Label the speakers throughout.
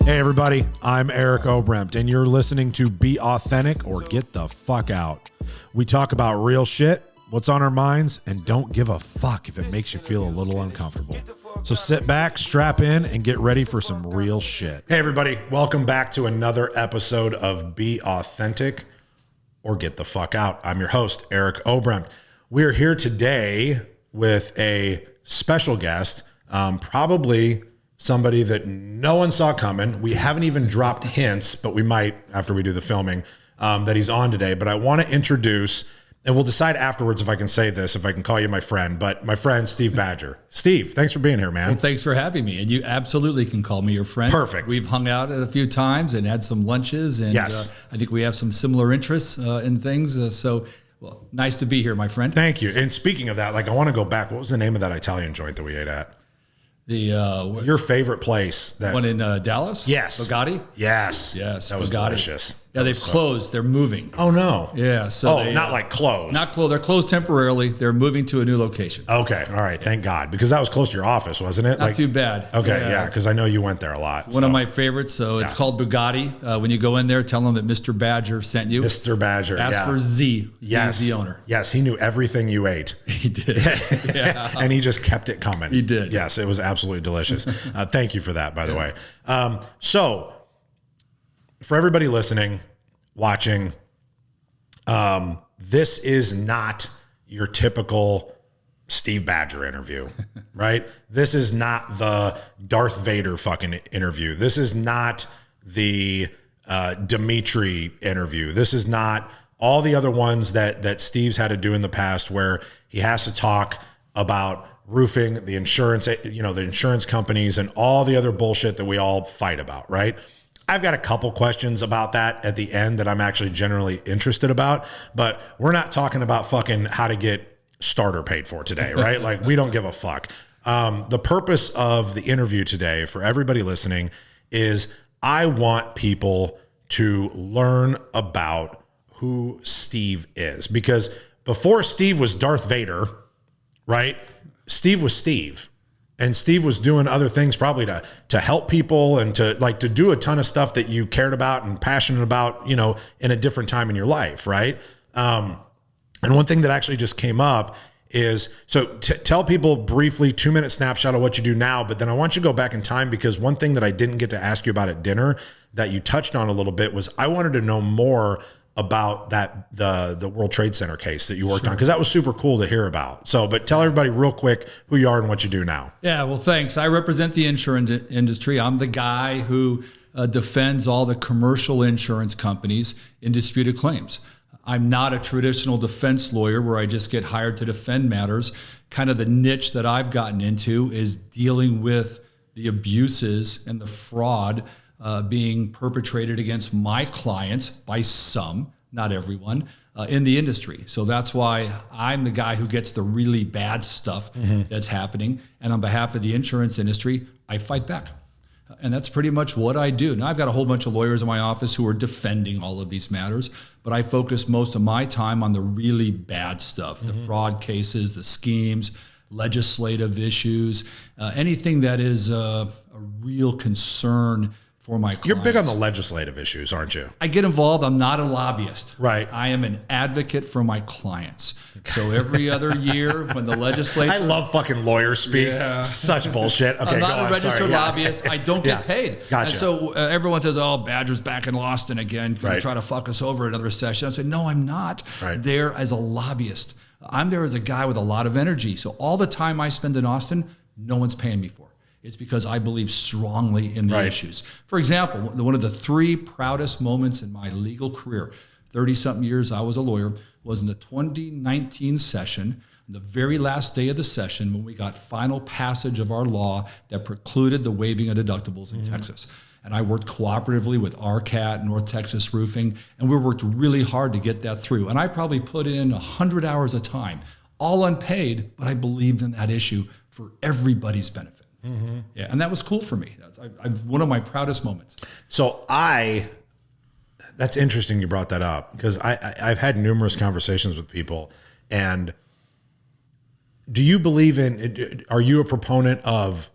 Speaker 1: Hey everybody, I'm Eric Oberembt, and you're listening to Be Authentic or Get the Fuck Out. We talk about real shit, what's on our minds, and don't give a fuck if it makes you feel a little uncomfortable. So sit back, strap in, and get ready for some real shit. Hey everybody, welcome back to another episode of Be Authentic or Get the Fuck Out. I'm your host, Eric Oberembt. We're here today with a special guest, probably somebody that no one saw coming. We haven't even dropped hints, but we might after we do the filming, that he's on today. But I want to introduce, and we'll decide afterwards if I can say this, if I can call you my friend, but my friend, Steve Badger. Steve, thanks for being here, man.
Speaker 2: Well, thanks for having me. And you absolutely can call me your friend.
Speaker 1: Perfect.
Speaker 2: We've hung out a few times and had some lunches. And
Speaker 1: yes.
Speaker 2: I think we have some similar interests in things. Well, nice to be here, my friend.
Speaker 1: Thank you. And speaking of that, I want to go back. What was the name of that Italian joint that we ate at? Your favorite place? That
Speaker 2: one in Dallas?
Speaker 1: Yes.
Speaker 2: Bugatti?
Speaker 1: Yes.
Speaker 2: That
Speaker 1: was delicious.
Speaker 2: Yeah, they've closed. They're moving.
Speaker 1: Oh, no.
Speaker 2: Yeah. So
Speaker 1: not like closed.
Speaker 2: Not closed. They're closed temporarily. They're moving to a new location.
Speaker 1: Okay. All right. Thank God. Because that was close to your office, wasn't it?
Speaker 2: Not too bad.
Speaker 1: Okay. Yeah. Because I know you went there a lot.
Speaker 2: One of my favorites. So it's called Bugatti. When you go in there, tell them that Mr. Badger sent you.
Speaker 1: Mr. Badger.
Speaker 2: Ask for Z.
Speaker 1: Yes.
Speaker 2: He's the owner.
Speaker 1: Yes. He knew everything you ate.
Speaker 2: He did. Yeah.
Speaker 1: And he just kept it coming.
Speaker 2: He did.
Speaker 1: Yes. It was absolutely delicious. Thank you for that, by the way. So for everybody listening, watching, this is not your typical Steve Badger interview, right? This is not the Darth Vader fucking interview. This is not the Dimitri interview. This is not all the other ones that Steve's had to do in the past where he has to talk about roofing, the insurance, the insurance companies and all the other bullshit that we all fight about, right? I've got a couple questions about that at the end that I'm actually generally interested about, but we're not talking about fucking how to get starter paid for today, right? Like we don't give a fuck. The purpose of the interview today for everybody listening is I want people to learn about who Steve is, because before Steve was Darth Vader, right? Steve was Steve. And Steve was doing other things probably to help people and to do a ton of stuff that you cared about and passionate about, in a different time in your life, right? And one thing that actually just came up is, so tell people briefly, 2-minute snapshot of what you do now, but then I want you to go back in time because one thing that I didn't get to ask you about at dinner that you touched on a little bit was I wanted to know more about the World Trade Center case that you worked on, because that was super cool to hear about. So, but tell everybody real quick who you are and what you do now.
Speaker 2: Yeah, well, thanks. I represent the insurance industry. I'm the guy who defends all the commercial insurance companies in disputed claims. I'm not a traditional defense lawyer where I just get hired to defend matters. Kind of the niche that I've gotten into is dealing with the abuses and the fraud being perpetrated against my clients by some, not everyone, in the industry. So that's why I'm the guy who gets the really bad stuff that's happening. And on behalf of the insurance industry, I fight back. And that's pretty much what I do. Now, I've got a whole bunch of lawyers in my office who are defending all of these matters, but I focus most of my time on the really bad stuff, the fraud cases, the schemes, legislative issues, anything that is a real concern for my clients.
Speaker 1: You're big on the legislative issues, aren't you?
Speaker 2: I get involved. I'm not a lobbyist.
Speaker 1: Right.
Speaker 2: I am an advocate for my clients. So every other year when the legislature...
Speaker 1: I love fucking lawyers speak. Yeah. Such bullshit. Okay,
Speaker 2: I'm not a registered lobbyist. I don't get paid.
Speaker 1: Gotcha.
Speaker 2: And so everyone says, oh, Badger's back in Austin again. Going to try to fuck us over another session. I say, no, I'm not there as a lobbyist. I'm there as a guy with a lot of energy. So all the time I spend in Austin, no one's paying me for. It's because I believe strongly in the issues. For example, one of the 3 proudest moments in my legal career, 30-something years I was a lawyer, was in the 2019 session, the very last day of the session when we got final passage of our law that precluded the waiving of deductibles in Texas. And I worked cooperatively with RCAT, North Texas Roofing, and we worked really hard to get that through. And I probably put in 100 hours of time, all unpaid, but I believed in that issue for everybody's benefit. Yeah, and that was cool for me. That's one of my proudest moments.
Speaker 1: So that's interesting you brought that up, because I've had numerous conversations with people. And do you believe are you a proponent of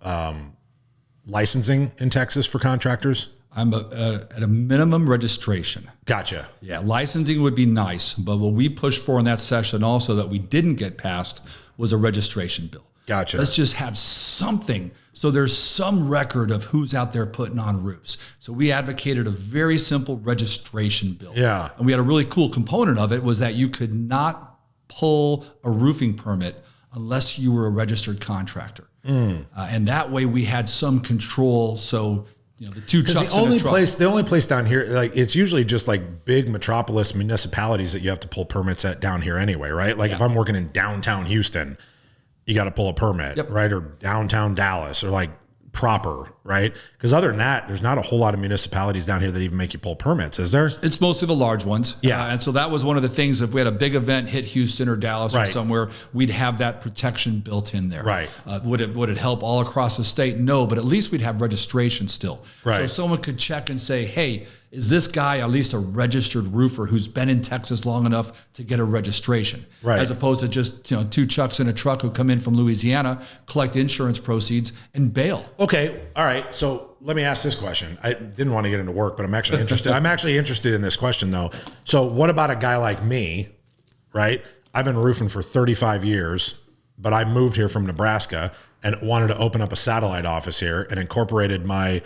Speaker 1: licensing in Texas for contractors?
Speaker 2: I'm at a minimum registration.
Speaker 1: Gotcha.
Speaker 2: Yeah, licensing would be nice, but what we pushed for in that session also that we didn't get passed was a registration bill.
Speaker 1: Gotcha.
Speaker 2: Let's just have something so there's some record of who's out there putting on roofs. So we advocated a very simple registration bill.
Speaker 1: Yeah.
Speaker 2: And we had a really cool component of it was that you could not pull a roofing permit unless you were a registered contractor. And that way we had some control. So, the two trucks
Speaker 1: the only place down here, like it's usually just like big metropolis municipalities that you have to pull permits at down here anyway, right? Like if I'm working in downtown Houston, you got to pull a permit, right? Or downtown Dallas or like proper, right? Because other than that, there's not a whole lot of municipalities down here that even make you pull permits, is there?
Speaker 2: It's mostly the large ones.
Speaker 1: Yeah.
Speaker 2: And so that was one of the things, if we had a big event hit Houston or Dallas or somewhere, we'd have that protection built in there.
Speaker 1: Right.
Speaker 2: Would it help all across the state? No, but at least we'd have registration still.
Speaker 1: Right.
Speaker 2: So someone could check and say, hey, is this guy at least a registered roofer who's been in Texas long enough to get a registration?
Speaker 1: Right.
Speaker 2: As opposed to just two chucks in a truck who come in from Louisiana, collect insurance proceeds, and bail.
Speaker 1: Okay. All right. So let me ask this question. I didn't want to get into work, but I'm actually interested. I'm actually interested in this question though. So what about a guy like me, right? I've been roofing for 35 years, but I moved here from Nebraska and wanted to open up a satellite office here and incorporated my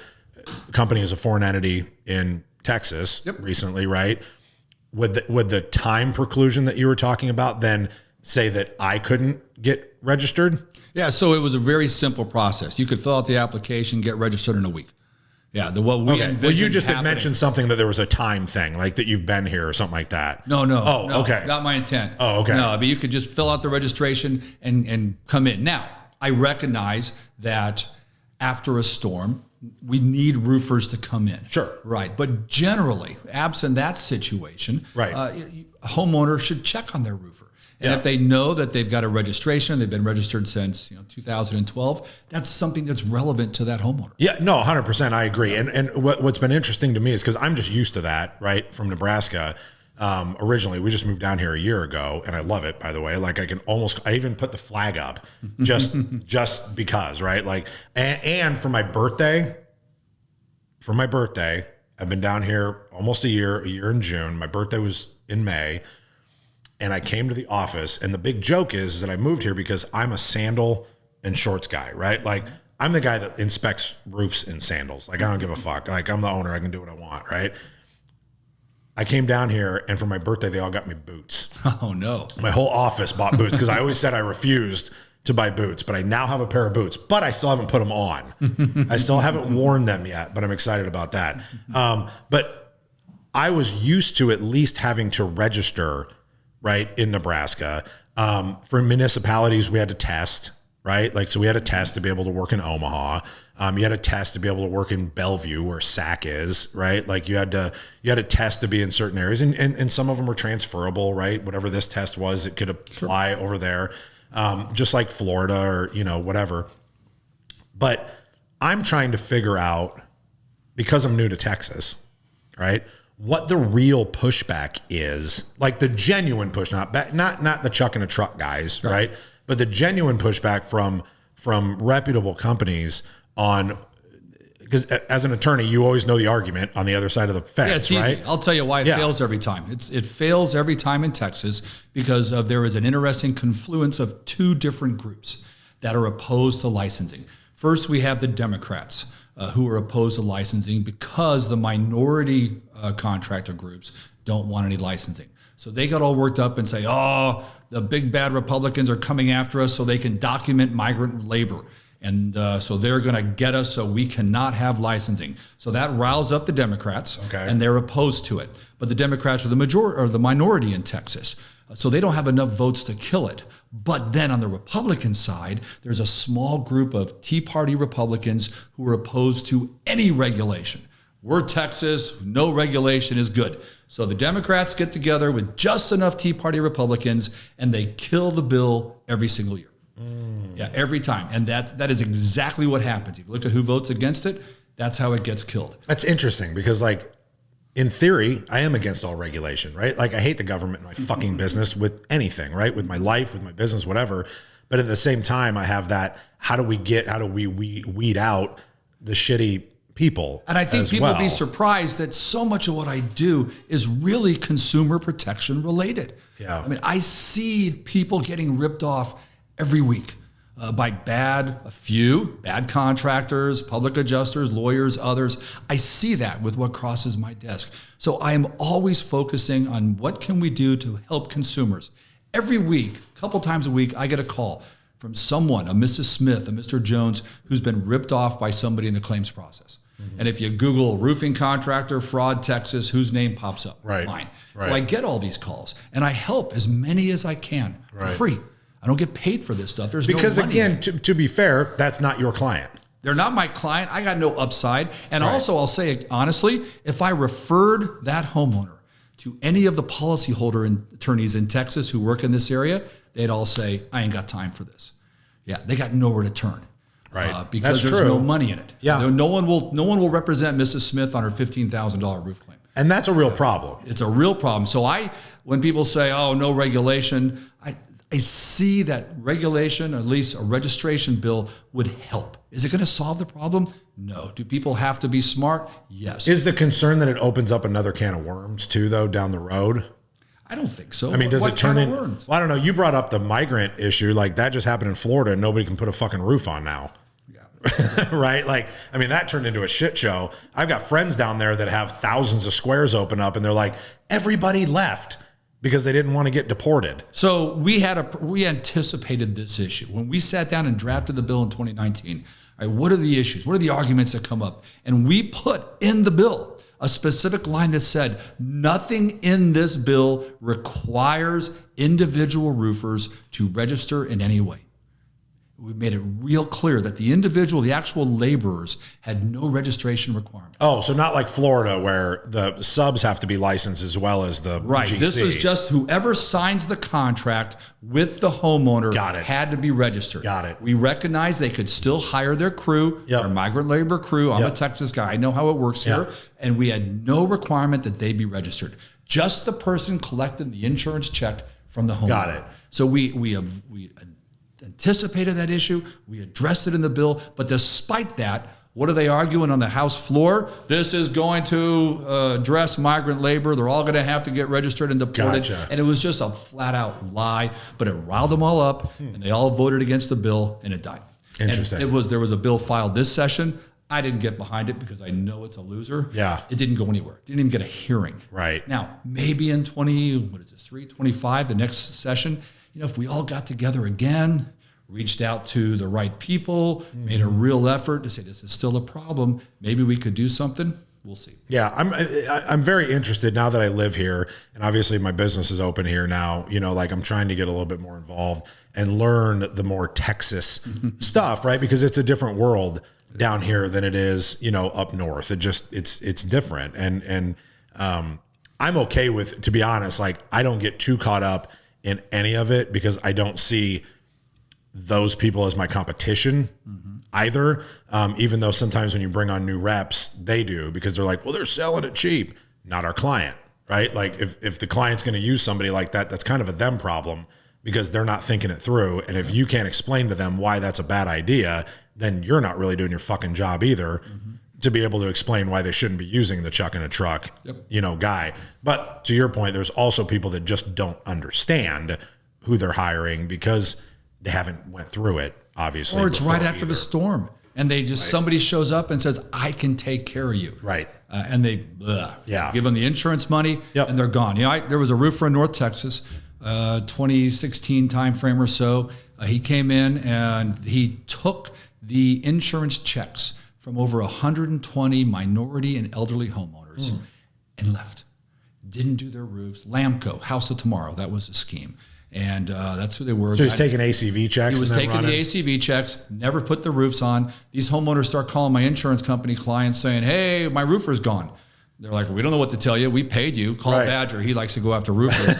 Speaker 1: company as a foreign entity in Texas recently, right? Would the time preclusion that you were talking about then say that I couldn't get registered?
Speaker 2: Yeah, so it was a very simple process. You could fill out the application, get registered in a week. Yeah, what we envisioned.
Speaker 1: Well, you just had mentioned something that there was a time thing, like that you've been here or something like that.
Speaker 2: No.
Speaker 1: Oh, okay.
Speaker 2: Not my intent.
Speaker 1: Oh, okay.
Speaker 2: No, but you could just fill out the registration and come in. Now, I recognize that after a storm, we need roofers to come in.
Speaker 1: Sure.
Speaker 2: Right. But generally, absent that situation,
Speaker 1: right.
Speaker 2: A homeowner should check on their roofer. And if they know that they've got a registration, they've been registered since 2012, that's something that's relevant to that homeowner.
Speaker 1: Yeah, no, 100%. I agree. And what's been interesting to me is because I'm just used to that, right, from Nebraska. Originally, we just moved down here a year ago, and I love it, by the way. Like I even put the flag up just because, right? Like, and for my birthday, I've been down here almost a year in June. My birthday was in May. And I came to the office, and the big joke is that I moved here because I'm a sandal and shorts guy, right? Like I'm the guy that inspects roofs in sandals. Like I don't give a fuck. Like I'm the owner. I can do what I want, right? I came down here, and for my birthday, they all got me boots.
Speaker 2: Oh, no.
Speaker 1: My whole office bought boots because I always said I refused to buy boots, but I now have a pair of boots, but I still haven't put them on. I still haven't worn them yet, but I'm excited about that. But I was used to at least having to register, right, in Nebraska. For municipalities, we had to test, right? Like, so we had a test to be able to work in Omaha. You had a test to be able to work in Bellevue, where SAC is, right? Like you had to test to be in certain areas, and some of them were transferable, right? Whatever this test was, it could apply over there, just like Florida or whatever. But I'm trying to figure out, because I'm new to Texas, right, what the real pushback is, like the genuine push, not the chuck in a truck guys, right? But the genuine pushback from reputable companies on, because as an attorney, you always know the argument on the other side of the fence,
Speaker 2: yeah, it's easy.
Speaker 1: right?
Speaker 2: I'll tell you why it fails every time. It fails every time in Texas because there is an interesting confluence of two different groups that are opposed to licensing. First, we have the Democrats who are opposed to licensing because the minority contractor groups don't want any licensing. So they got all worked up and say, oh, the big bad Republicans are coming after us so they can document migrant labor. And so they're going to get us so we cannot have licensing. So that riles up the Democrats, and they're opposed to it. But the Democrats are the majority or the minority in Texas. So they don't have enough votes to kill it. But then on the Republican side, there's a small group of Tea Party Republicans who are opposed to any regulation. We're Texas, no regulation is good. So the Democrats get together with just enough Tea Party Republicans, and they kill the bill every single year. Yeah, every time. And that is exactly what happens. If you look at who votes against it, that's how it gets killed.
Speaker 1: That's interesting because, like, in theory, I am against all regulation, right? Like, I hate the government in my fucking business with anything, right? With my life, with my business, whatever. But at the same time, I have that, how do we weed out the shitty people.
Speaker 2: And I think people
Speaker 1: well.
Speaker 2: be surprised that so much of what I do is really consumer protection related.
Speaker 1: Yeah.
Speaker 2: I mean, I see people getting ripped off every week by a few bad contractors, public adjusters, lawyers, others. I see that with what crosses my desk. So I am always focusing on what can we do to help consumers. Every week, a couple times a week, I get a call from someone, a Mrs. Smith, a Mr. Jones, who's been ripped off by somebody in the claims process. And if you Google roofing contractor, fraud, Texas, whose name pops up?
Speaker 1: Right.
Speaker 2: Mine.
Speaker 1: Right.
Speaker 2: So I get all these calls and I help as many as I can for free. I don't get paid for this stuff. There's
Speaker 1: because
Speaker 2: no money
Speaker 1: again, to be fair, that's not your client.
Speaker 2: They're not my client. I got no upside. And also, I'll say it honestly, if I referred that homeowner to any of the policyholder and attorneys in Texas who work in this area, they'd all say, I ain't got time for this. Yeah, they got nowhere to turn.
Speaker 1: Right.
Speaker 2: Because
Speaker 1: That's
Speaker 2: there's
Speaker 1: true.
Speaker 2: no money in it.
Speaker 1: Yeah.
Speaker 2: No one will represent Mrs. Smith on her $15,000 roof claim.
Speaker 1: And that's a real problem.
Speaker 2: It's a real problem. So when people say, oh, no regulation, I see that regulation, or at least a registration bill, would help. Is it going to solve the problem? No. Do people have to be smart? Yes.
Speaker 1: Is the concern that it opens up another can of worms too, though, down the road?
Speaker 2: I don't think so.
Speaker 1: I mean, does
Speaker 2: What
Speaker 1: it turn
Speaker 2: kind
Speaker 1: in?
Speaker 2: of worms?
Speaker 1: Well, I don't know. You brought up the migrant issue. Like that just happened in Florida and nobody can put a fucking roof on now.
Speaker 2: Yeah.
Speaker 1: Right? Like, I mean, that turned into a shit show. I've got friends down there that have thousands of squares open up and they're like, everybody left because they didn't want to get deported.
Speaker 2: So we anticipated this issue. When we sat down and drafted the bill in 2019, all right, what are the issues? What are the arguments that come up? And we put in the bill a specific line that said, nothing in this bill requires individual roofers to register in any way. We made it real clear that the actual laborers had no registration requirement.
Speaker 1: Oh, so not like Florida where the subs have to be licensed as well as the GC.
Speaker 2: This was just whoever signs the contract with the homeowner had to be registered.
Speaker 1: Got it.
Speaker 2: We recognized they could still hire their crew, their migrant labor crew. I'm a Texas guy. I know how it works here. And we had no requirement that they be registered. Just the person collecting the insurance check from the homeowner.
Speaker 1: Got it.
Speaker 2: So we anticipated that issue. We addressed it in the bill. But despite that, what are they arguing on the House floor? This is going to address migrant labor. They're all going to have to get registered and deported.
Speaker 1: Gotcha.
Speaker 2: And it was just a flat out lie, but it riled them all up and they all voted against the bill and it died.
Speaker 1: Interesting.
Speaker 2: And there was a bill filed this session. I didn't get behind it because I know it's a loser.
Speaker 1: Yeah.
Speaker 2: It didn't go anywhere. Didn't even get a hearing.
Speaker 1: Right.
Speaker 2: Now, maybe in 25, the next session, if we all got together again, reached out to the right people, made a real effort to say this is still a problem, maybe we could do something. We'll see.
Speaker 1: Yeah, I'm very interested now that I live here, and obviously my business is open here now. Like I'm trying to get a little bit more involved and learn the more Texas stuff, right? Because it's a different world down here than it is, up north. It's different, and I'm okay with, to be honest, like I don't get too caught up in any of it because I don't see those people as my competition either. Even though sometimes when you bring on new reps, they do because they're like, well, they're selling it cheap. Not our client, right? Like if the client's going to use somebody like that, that's kind of a them problem because they're not thinking it through. And if you can't explain to them why that's a bad idea, then you're not really doing your fucking job either to be able to explain why they shouldn't be using the chuck in a truck, guy. But to your point, there's also people that just don't understand who they're hiring because they haven't went through it, obviously.
Speaker 2: Or it's right after the storm. And they just, somebody shows up and says, I can take care of you.
Speaker 1: Right.
Speaker 2: And they give them the insurance money and they're gone. There was a roofer in North Texas, 2016 timeframe or so. He came in and he took the insurance checks from over 120 minority and elderly homeowners and left. Didn't do their roofs. Lamco, House of Tomorrow, that was the scheme. And that's who they were.
Speaker 1: So he's taking ACV checks.
Speaker 2: He was taking the ACV checks, never put the roofs on. These homeowners start calling my insurance company clients saying, hey, my roofer's gone. They're like, well, we don't know what to tell you. We paid you. Call Badger. He likes to go after roofers.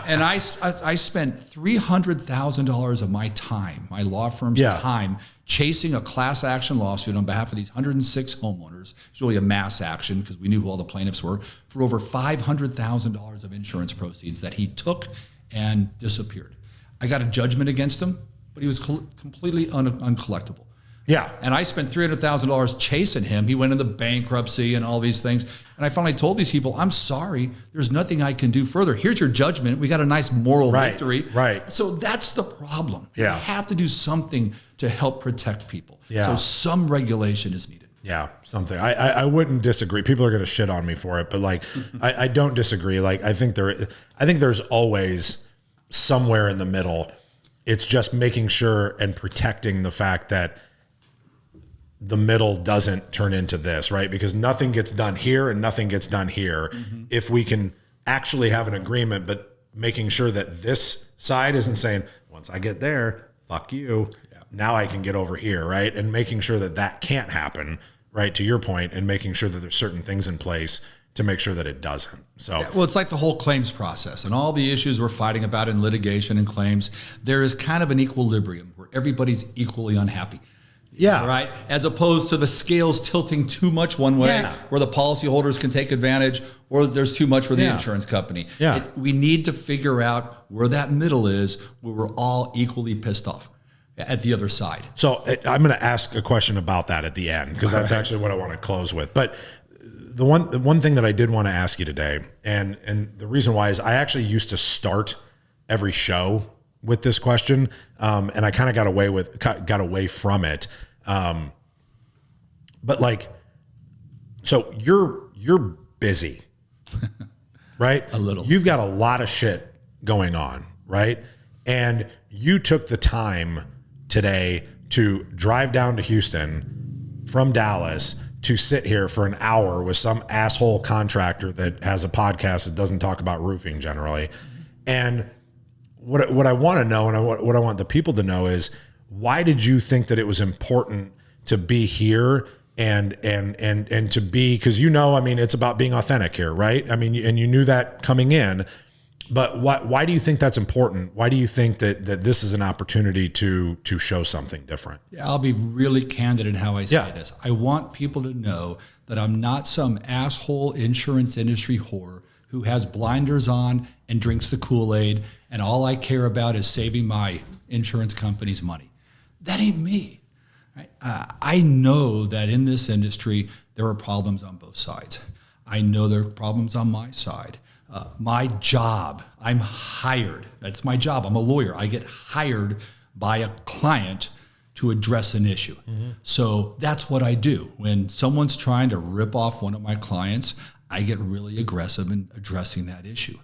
Speaker 2: and I spent $300,000 of my time, my law firm's time, chasing a class action lawsuit on behalf of these 106 homeowners. It's really a mass action because we knew who all the plaintiffs were, for over $500,000 of insurance proceeds that he took and disappeared. I got a judgment against him, but he was completely uncollectible.
Speaker 1: Yeah.
Speaker 2: And I spent $300,000 chasing him. He went into bankruptcy and all these things. And I finally told these people, I'm sorry, there's nothing I can do further. Here's your judgment. We got a nice moral victory.
Speaker 1: Right.
Speaker 2: So that's the problem.
Speaker 1: Yeah.
Speaker 2: You have to do something to help protect people.
Speaker 1: Yeah.
Speaker 2: So some regulation is needed.
Speaker 1: Yeah, something. I wouldn't disagree. People are going to shit on me for it, but like, I don't disagree. Like, I think there's always somewhere in the middle. It's just making sure and protecting the fact that the middle doesn't turn into this, right? Because nothing gets done here and nothing gets done here. If we can actually have an agreement, but making sure that this side isn't saying, once I get there, fuck you. Now I can get over here, right? And making sure that that can't happen, right? To your point, and making sure that there's certain things in place to make sure that it doesn't. So,
Speaker 2: well, it's like the whole claims process and all the issues we're fighting about in litigation and claims. There is kind of an equilibrium where everybody's equally unhappy.
Speaker 1: Yeah.
Speaker 2: Right. As opposed to the scales tilting too much one way, where the policyholders can take advantage, or there's too much for the insurance company.
Speaker 1: Yeah.
Speaker 2: We need to figure out where that middle is, where we're all equally pissed off at the other side.
Speaker 1: So I'm going to ask a question about that at the end, because that's actually what I want to close with. But the one thing that I did want to ask you today, and the reason why is I actually used to start every show with this question, and I kind of got away from it. But like, so you're busy, right?
Speaker 2: A little.
Speaker 1: You've got a lot of shit going on, right? And you took the time today to drive down to Houston from Dallas to sit here for an hour with some asshole contractor that has a podcast that doesn't talk about roofing generally. And what I want to know, and what I want the people to know is, why did you think that it was important to be here and to be, because I mean, it's about being authentic here, right? I mean, and you knew that coming in, but why do you think that's important? Why do you think that this is an opportunity to show something different?
Speaker 2: Yeah, I'll be really candid in how I say this. I want people to know that I'm not some asshole insurance industry whore who has blinders on and drinks the Kool-Aid, and all I care about is saving my insurance company's money. That ain't me. Right? I know that in this industry, there are problems on both sides. I know there are problems on my side. My job, I'm hired. That's my job. I'm a lawyer. I get hired by a client to address an issue. So that's what I do. When someone's trying to rip off one of my clients, I get really aggressive in addressing that issue.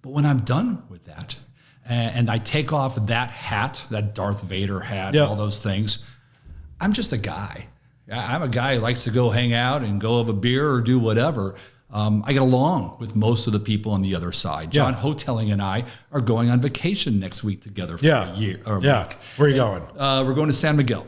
Speaker 2: But when I'm done with that, and I take off that hat, that Darth Vader hat, all those things, I'm just a guy. I'm a guy who likes to go hang out and go have a beer or do whatever. I get along with most of the people on the other side. John Hoteling and I are going on vacation next week together for a year or a week.
Speaker 1: Where are you going?
Speaker 2: We're going to San Miguel.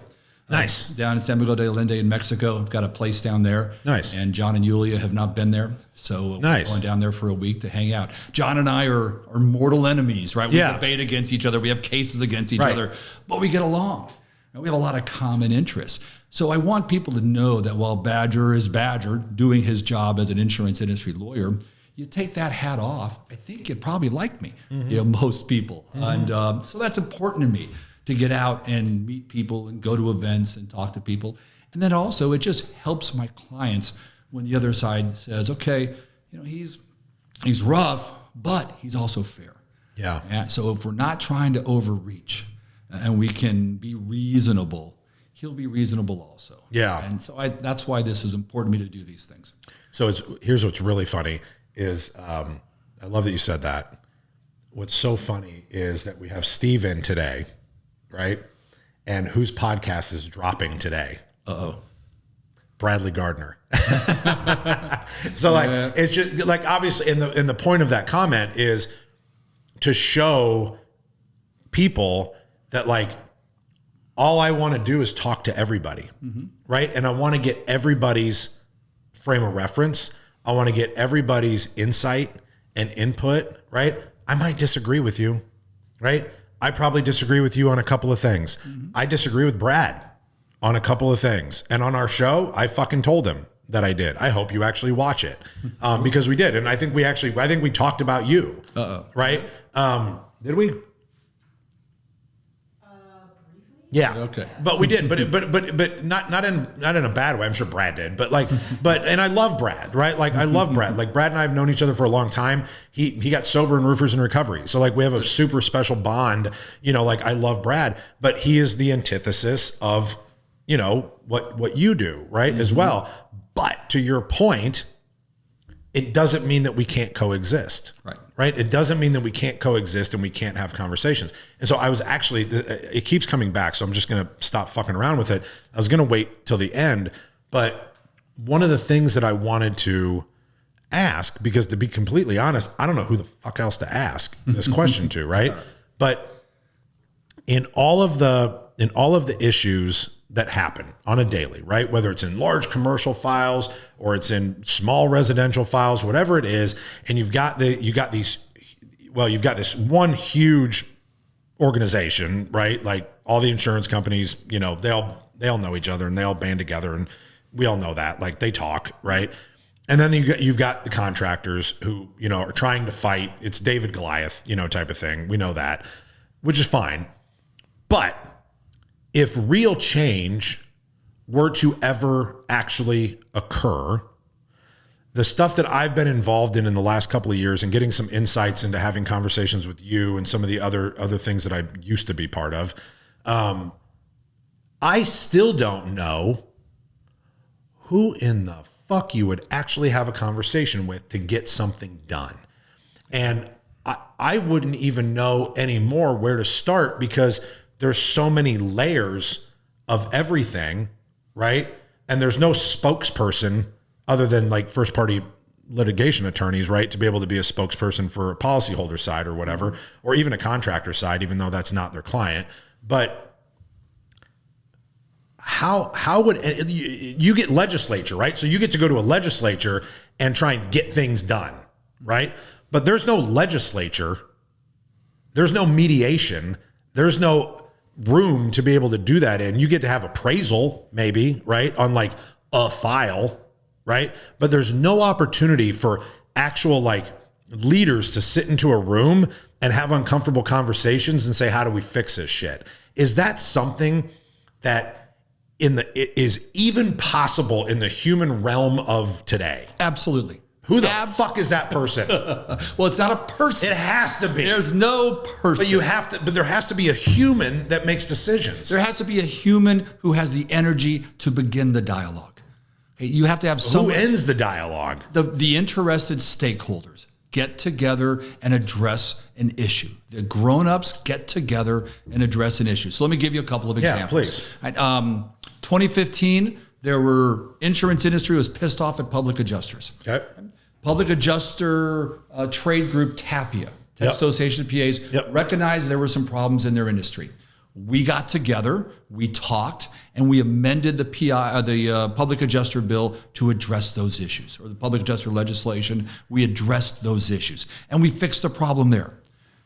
Speaker 1: Nice.
Speaker 2: Down in San Miguel de Allende in Mexico. I've got a place down there.
Speaker 1: Nice.
Speaker 2: And John and Yulia have not been there. So we're going down there for a week to hang out. John and I are mortal enemies, right? We debate against each other. We have cases against each other, but we get along. And we have a lot of common interests. So I want people to know that while Badger is Badger, doing his job as an insurance industry lawyer, you take that hat off, I think you'd probably like me, most people. And so that's important to me, to get out and meet people and go to events and talk to people. And then also it just helps my clients when the other side says, okay, he's rough, but he's also fair. Yeah. So if we're not trying to overreach and we can be reasonable, he'll be reasonable also. Yeah. And so that's why this is important to me to do these things.
Speaker 1: So here's what's really funny is, I love that you said that. What's so funny is that we have Steve in today, right? And whose podcast is dropping today? Bradley Gardner. So it's just like, obviously, in the point of that comment is to show people that like, all I want to do is talk to everybody, right? And I want to get everybody's frame of reference. I want to get everybody's insight and input, right? I might disagree with you, right? I probably disagree with you on a couple of things. I disagree with Brad on a couple of things. And on our show, I fucking told him that I did. I hope you actually watch it because we did. And I think we talked about you, right? Did we?
Speaker 3: Briefly?
Speaker 1: Yeah.
Speaker 2: Okay.
Speaker 1: But we did, but not in a bad way. I'm sure Brad did, but and I love Brad, right? Like I love Brad. Like Brad and I have known each other for a long time. He got sober in Roofers in Recovery. So like we have a super special bond, like I love Brad, but he is the antithesis of, what you do, right? As well. But to your point, it doesn't mean that we can't coexist. Right. It doesn't mean that we can't coexist and we can't have conversations. And so I was actually, it keeps coming back. So I'm just going to stop fucking around with it. I was going to wait till the end, but one of the things that I wanted to ask, because to be completely honest, I don't know who the fuck else to ask this question to. Right. But in all of the issues that happen on a daily, right? Whether it's in large commercial files or it's in small residential files, whatever it is. And you've got this one huge organization, right? Like all the insurance companies, they all know each other and they all band together and we all know that, like they talk, right? And then you've got the contractors who, are trying to fight. It's David Goliath, type of thing. We know that, which is fine. But if real change were to ever actually occur, the stuff that I've been involved in the last couple of years and getting some insights into having conversations with you and some of the other things that I used to be part of, I still don't know who in the fuck you would actually have a conversation with to get something done. And I wouldn't even know anymore where to start because there's so many layers of everything, right? And there's no spokesperson other than like first party litigation attorneys, right? To be able to be a spokesperson for a policyholder side or whatever, or even a contractor side, even though that's not their client. But how would you get legislature, right? So you get to go to a legislature and try and get things done, right? But there's no legislature. There's no mediation. There's no room to be able to do that in. You get to have appraisal maybe, right? On like a file, right? But there's no opportunity for actual like leaders to sit into a room and have uncomfortable conversations and say, how do we fix this shit? Is that something that is even possible in the human realm of today?
Speaker 2: Absolutely.
Speaker 1: Who the fuck is that person?
Speaker 2: Well, it's not a person.
Speaker 1: It has to be.
Speaker 2: There's no person.
Speaker 1: But there has to be a human that makes decisions.
Speaker 2: There has to be a human who has the energy to begin the dialogue. Okay, you have to have someone.
Speaker 1: Who ends the dialogue?
Speaker 2: The interested stakeholders get together and address an issue. The grown-ups get together and address an issue. So let me give you a couple of examples.
Speaker 1: Yeah, please.
Speaker 2: 2015, insurance industry was pissed off at public adjusters.
Speaker 1: Okay.
Speaker 2: Public adjuster trade group TAPIA, Association of PAs, recognized there were some problems in their industry. We got together, we talked, and we amended the public adjuster bill to address those issues, or the public adjuster legislation. We addressed those issues, and we fixed the problem there.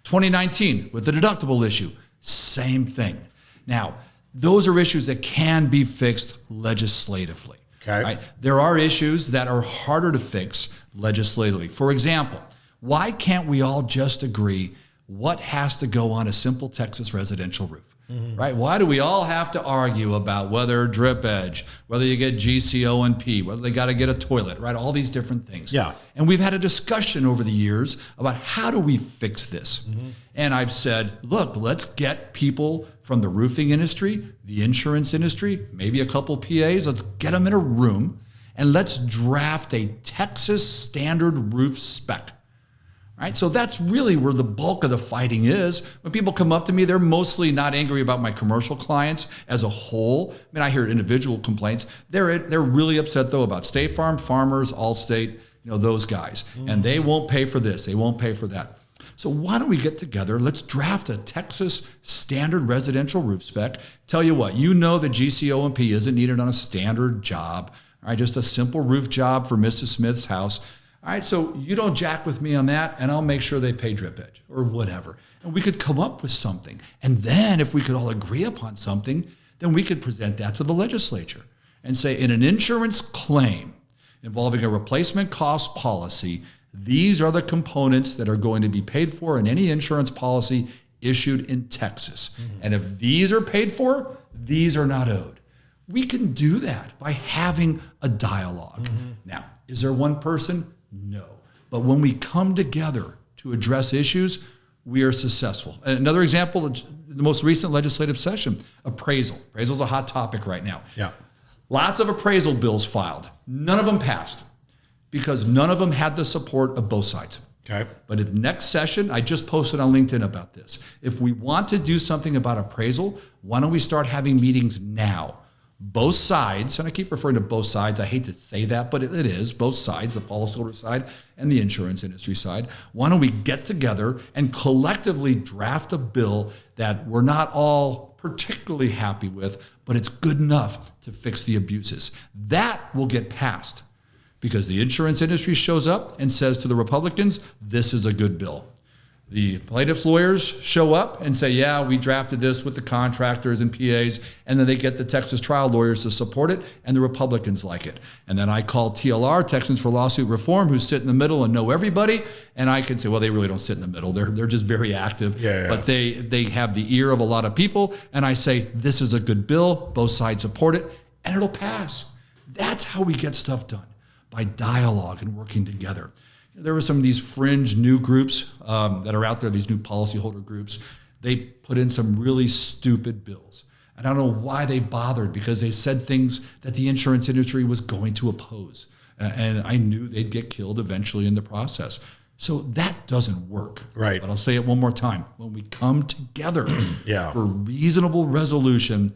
Speaker 2: 2019, with the deductible issue, same thing. Now, those are issues that can be fixed legislatively.
Speaker 1: Okay.
Speaker 2: Right? There are issues that are harder to fix legislatively. For example, why can't we all just agree what has to go on a simple Texas residential roof? Right? Why do we all have to argue about whether drip edge, whether you get GCO and P, whether they got to get a toilet, right? All these different things.
Speaker 1: Yeah.
Speaker 2: And we've had a discussion over the years about how do we fix this? And I've said, look, let's get people from the roofing industry, the insurance industry, maybe a couple PAs, let's get them in a room and let's draft a Texas standard roof spec. Right? So that's really where the bulk of the fighting is. When people come up to me, they're mostly not angry about my commercial clients as a whole. I mean, I hear individual complaints. They're really upset though about State Farm, Farmers, Allstate, those guys. And they won't pay for this, they won't pay for that. So why don't we get together, let's draft a Texas standard residential roof spec. Tell you what, the GCO&P isn't needed on a standard job, all right, just a simple roof job for Mrs. Smith's house. All right, so you don't jack with me on that, and I'll make sure they pay drip edge or whatever. And we could come up with something. And then if we could all agree upon something, then we could present that to the legislature and say, in an insurance claim involving a replacement cost policy, these are the components that are going to be paid for in any insurance policy issued in Texas. And if these are paid for, these are not owed. We can do that by having a dialogue. Now, is there one person? No. But when we come together to address issues, we are successful. And another example, the most recent legislative session, appraisal. Appraisal is a hot topic right now.
Speaker 1: Yeah.
Speaker 2: Lots of appraisal bills filed. None of them passed because none of them had the support of both sides.
Speaker 1: Okay.
Speaker 2: But at the next session, I just posted on LinkedIn about this. If we want to do something about appraisal, why don't we start having meetings now? Both sides, and I keep referring to both sides, I hate to say that, but it is both sides, the policyholder side and the insurance industry side. Why don't we get together and collectively draft a bill that we're not all particularly happy with, but it's good enough to fix the abuses. That will get passed because the insurance industry shows up and says to the Republicans, this is a good bill. The plaintiffs' lawyers show up and say, yeah, we drafted this with the contractors and PAs, and then they get the Texas trial lawyers to support it, and the Republicans like it. And then I call TLR, Texans for Lawsuit Reform, who sit in the middle and know everybody, and I can say, well, they really don't sit in the middle. They're just very active, but they have the ear of a lot of people, and I say, this is a good bill, both sides support it, and it'll pass. That's how we get stuff done, by dialogue and working together. There were some of these fringe new groups that are out there, these new policyholder groups. They put in some really stupid bills. And I don't know why they bothered, because they said things that the insurance industry was going to oppose. And I knew they'd get killed eventually in the process. So that doesn't work.
Speaker 1: Right.
Speaker 2: But I'll say it one more time. When we come together for reasonable resolution,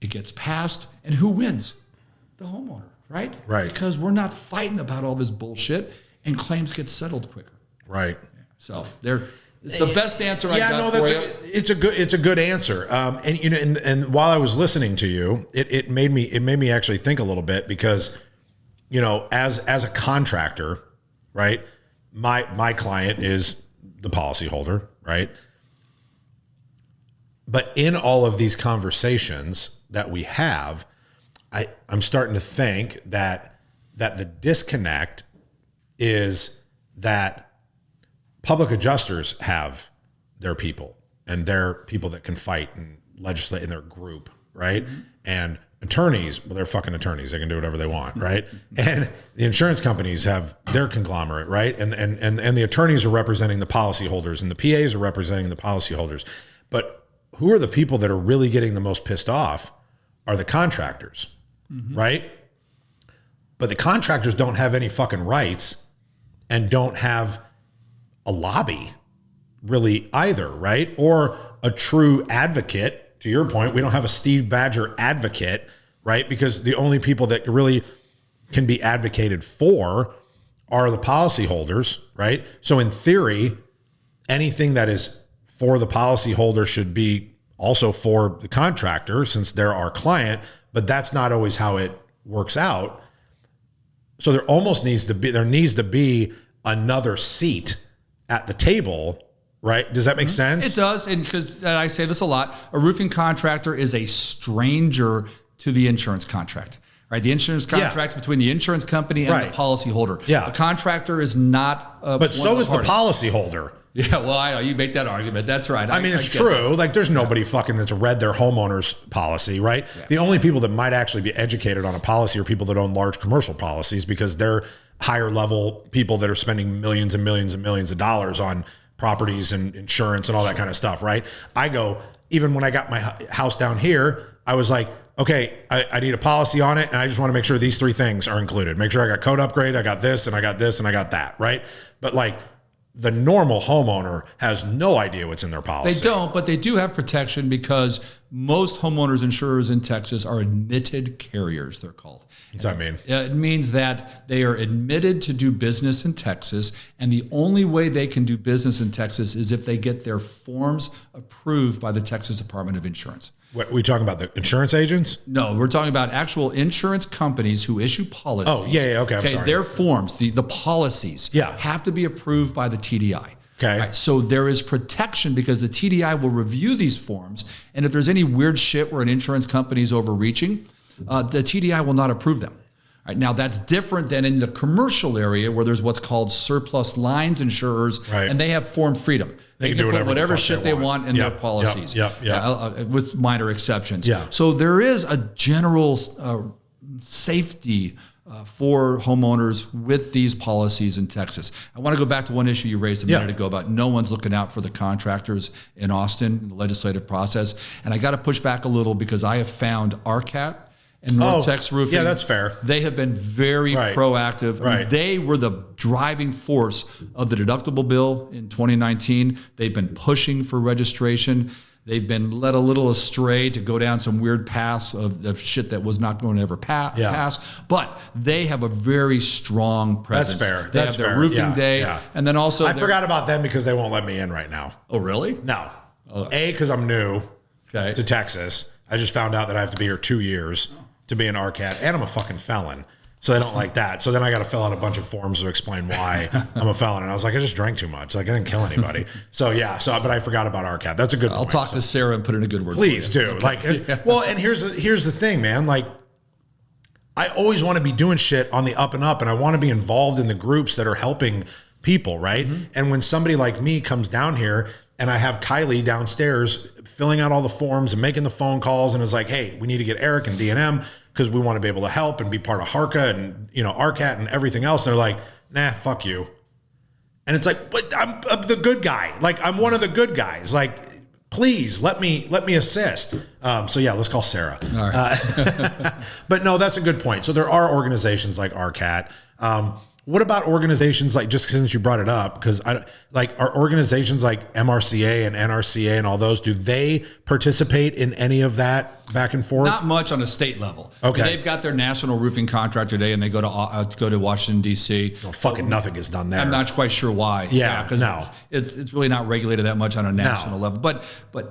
Speaker 2: it gets passed. And who wins? The homeowner, right?
Speaker 1: Right.
Speaker 2: Because we're not fighting about all this bullshit. And claims get settled quicker.
Speaker 1: Right.
Speaker 2: So it's the best answer I got for you.
Speaker 1: It's a good answer. And you know, and while I was listening to you, it made me actually think a little bit, because, you know, as a contractor, right, my client is the policyholder, right? But in all of these conversations that we have, I'm starting to think that the disconnect is that public adjusters have their people, and their people that can fight and legislate in their group, right? Mm-hmm. And attorneys, well, they're fucking attorneys. They can do whatever they want, right? And the insurance companies have their conglomerate, right? And the attorneys are representing the policyholders, and the PAs are representing the policyholders. But who are the people that are really getting the most pissed off are the contractors, right? But the contractors don't have any fucking rights and don't have a lobby really either, right? Or a true advocate. To your point, we don't have a Steve Badger advocate, right? Because the only people that really can be advocated for are the policyholders, right? So in theory, anything that is for the policyholder should be also for the contractor, since they're our client, but that's not always how it works out. So there needs to be another seat at the table, right? Does that make sense?
Speaker 2: It does, and because I say this a lot, a roofing contractor is a stranger to the insurance contract, right? The insurance contract between the insurance company and the policyholder.
Speaker 1: Yeah.
Speaker 2: The contractor is not.
Speaker 1: But so is the policyholder.
Speaker 2: Yeah, well, I know you make that argument. That's right.
Speaker 1: I mean, it's true. Like, there's nobody fucking that's read their homeowner's policy, right? Yeah. The only people that might actually be educated on a policy are people that own large commercial policies, because they're higher level people that are spending millions and millions and millions of dollars on properties and insurance and all that kind of stuff, right? Even when I got my house down here, I was like, okay, I need a policy on it, and I just want to make sure these three things are included. Make sure I got code upgrade, I got this, and I got this, and I got that, right? But like, the normal homeowner has no idea what's in their policy.
Speaker 2: They don't, but they do have protection, because most homeowners insurers in Texas are admitted carriers, they're called.
Speaker 1: What's that mean?
Speaker 2: It means that they are admitted to do business in Texas, and the only way they can do business in Texas is if they get their forms approved by the Texas Department of Insurance.
Speaker 1: What, we talking about the insurance agents?
Speaker 2: No, we're talking about actual insurance companies who issue policies.
Speaker 1: Oh, yeah, okay, I'm sorry.
Speaker 2: Their forms, the policies, have to be approved by the TDI.
Speaker 1: Okay.
Speaker 2: Right, so there is protection, because the TDI will review these forms, and if there's any weird shit where an insurance company is overreaching, the TDI will not approve them. Right, now that's different than in the commercial area where there's what's called surplus lines insurers,
Speaker 1: Right.
Speaker 2: and they have form freedom.
Speaker 1: They can
Speaker 2: put
Speaker 1: do whatever the fuck
Speaker 2: shit
Speaker 1: they
Speaker 2: they
Speaker 1: want.
Speaker 2: want in their policies, with minor exceptions.
Speaker 1: Yeah.
Speaker 2: So there is a general safety for homeowners with these policies in Texas. I want to go back to one issue you raised a minute ago about no one's looking out for the contractors in Austin in the legislative process. And I got to push back a little because I have found RCAT and North Tex Roofing.
Speaker 1: Yeah, that's fair.
Speaker 2: They have been very proactive.
Speaker 1: Right.
Speaker 2: They were the driving force of the deductible bill in 2019. They've been pushing for registration. They've been led a little astray to go down some weird paths of shit that was not going to ever pass. But they have a very strong presence.
Speaker 1: That's fair.
Speaker 2: They have their roofing day.
Speaker 1: Yeah.
Speaker 2: And then also...
Speaker 1: I forgot about them because they won't let me in right now.
Speaker 2: Oh, really?
Speaker 1: No. Because I'm new
Speaker 2: Okay.
Speaker 1: to Texas. I just found out that I have to be here 2 years to be an RCAT, and I'm a fucking felon. So they don't like that. So then I got to fill out a bunch of forms to explain why I'm a felon. And I was like, I just drank too much. Like, I didn't kill anybody. But I forgot about RCAT. That's a good point.
Speaker 2: I'll talk to Sarah and put in a good word
Speaker 1: Please
Speaker 2: for you.
Speaker 1: do. Okay. Like, well, and here's the thing, man. Like, I always want to be doing shit on the up and up, and I want to be involved in the groups that are helping people, right? Mm-hmm. And when somebody like me comes down here and I have Kylie downstairs filling out all the forms and making the phone calls and is like, hey, we need to get Eric and D&M because we want to be able to help and be part of HARCA and, RCAT and everything else. And they're like, nah, fuck you. And it's like, but I'm the good guy. Like, I'm one of the good guys. Like, please let me assist. So yeah, let's call Sarah. All right. But no, that's a good point. So there are organizations like RCAT. What about organizations like, just since you brought it up, because are organizations like MRCA and NRCA and all those, do they participate in any of that back and forth?
Speaker 2: Not much on a state level.
Speaker 1: Okay.
Speaker 2: They've got their National Roofing Contractor Day and they go to Washington, D.C.
Speaker 1: Well, fucking nothing is done there.
Speaker 2: I'm not quite sure why.
Speaker 1: Yeah, no.
Speaker 2: It's really not regulated that much on a national level. But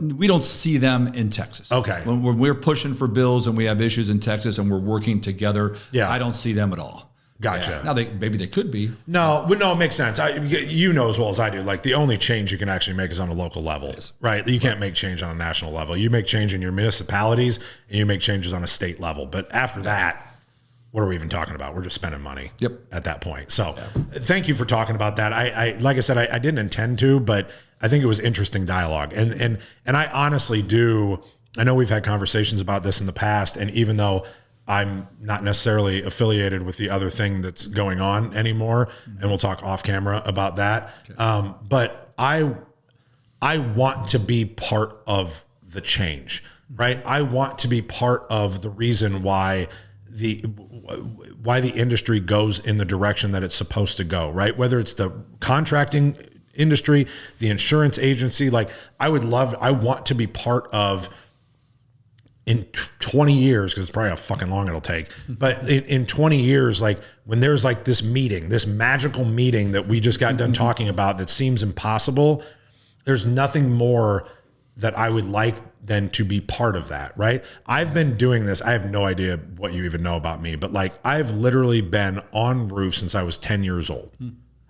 Speaker 2: we don't see them in Texas.
Speaker 1: Okay.
Speaker 2: When we're pushing for bills and we have issues in Texas and we're working together, I don't see them at all.
Speaker 1: Gotcha.
Speaker 2: Yeah. Now maybe they could be.
Speaker 1: No, it makes sense. You know as well as I do, like the only change you can actually make is on a local level, right? You can't make change on a national level. You make change in your municipalities and you make changes on a state level. But after that, what are we even talking about? We're just spending money at that point. So thank you for talking about that. I like I said, I didn't intend to, but I think it was interesting dialogue. And I honestly do. I know we've had conversations about this in the past. And even though I'm not necessarily affiliated with the other thing that's going on anymore, and we'll talk off camera about that. Okay. But I want to be part of the change, right? I want to be part of the reason why the industry goes in the direction that it's supposed to go, right? Whether it's the contracting industry, the insurance agency, like I want to be part of, in 20 years, because it's probably how fucking long it'll take, but in 20 years, like when there's like this magical meeting that we just got done talking about that seems impossible, there's nothing more that I would like than to be part of that, right? I've been doing this. I have no idea what you even know about me, but like I've literally been on roofs since I was 10 years old,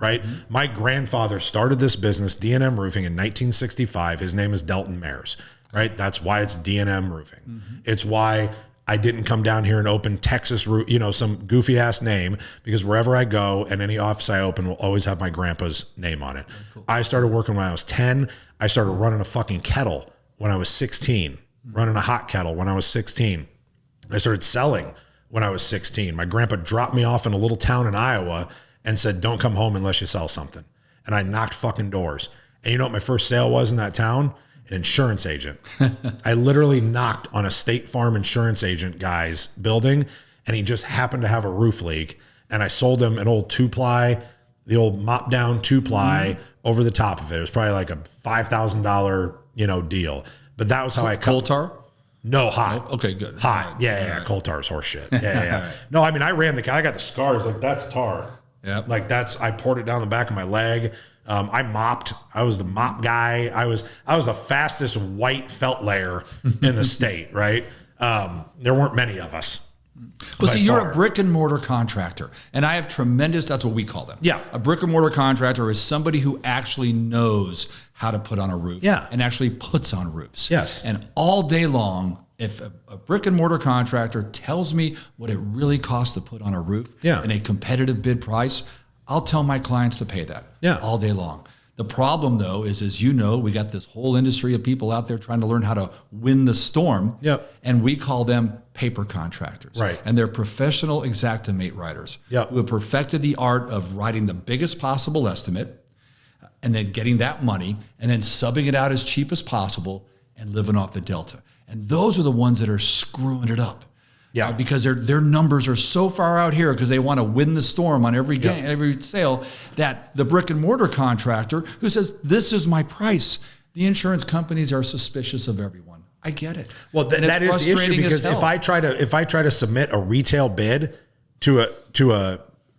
Speaker 1: right? Mm-hmm. My grandfather started this business, D&M Roofing, in 1965. His name is Delton Mares. Right. That's why it's D&M Roofing. Mm-hmm. It's why I didn't come down here and open Texas Roof, some goofy ass name, because wherever I go and any office I open will always have my grandpa's name on it. Cool. I started working when I was 10. I started running a fucking kettle when I was 16, running a hot kettle when I was 16. I started selling when I was 16. My grandpa dropped me off in a little town in Iowa and said, don't come home unless you sell something. And I knocked fucking doors. And you know what my first sale was in that town? An insurance agent. I literally knocked on a State Farm insurance agent guy's building, and he just happened to have a roof leak. And I sold him an old 2-ply, the old mop down 2-ply over the top of it. It was probably like a $5,000, deal. But that was how I cut.
Speaker 2: Coal tar?
Speaker 1: No, hot.
Speaker 2: Oh, okay, good.
Speaker 1: Hot. Yeah. Coal tar is horse shit. Yeah. Right. No, I mean, I got the scars. Like, that's tar. Yeah. Like I poured it down the back of my leg. I mopped. I was the mop guy. I was the fastest white felt layer in the state, right? There weren't many of us.
Speaker 2: Well, see, you're a brick and mortar contractor, and I have that's what we call them.
Speaker 1: Yeah.
Speaker 2: A brick and mortar contractor is somebody who actually knows how to put on a roof and actually puts on roofs.
Speaker 1: Yes.
Speaker 2: And all day long, If a brick and mortar contractor tells me what it really costs to put on a roof in a competitive bid price, I'll tell my clients to pay that all day long. The problem, though, is, as you know, we got this whole industry of people out there trying to learn how to win the storm. And we call them paper contractors. And they're professional Xactimate writers who have perfected the art of writing the biggest possible estimate and then getting that money and then subbing it out as cheap as possible and living off the delta. And those are the ones that are screwing it up. Because their numbers are so far out here because they want to win the storm on every game, every sale, that the brick and mortar contractor who says, this is my price, the insurance companies are suspicious of everyone. I get it.
Speaker 1: Well, that is the issue, because if I try to submit a retail bid to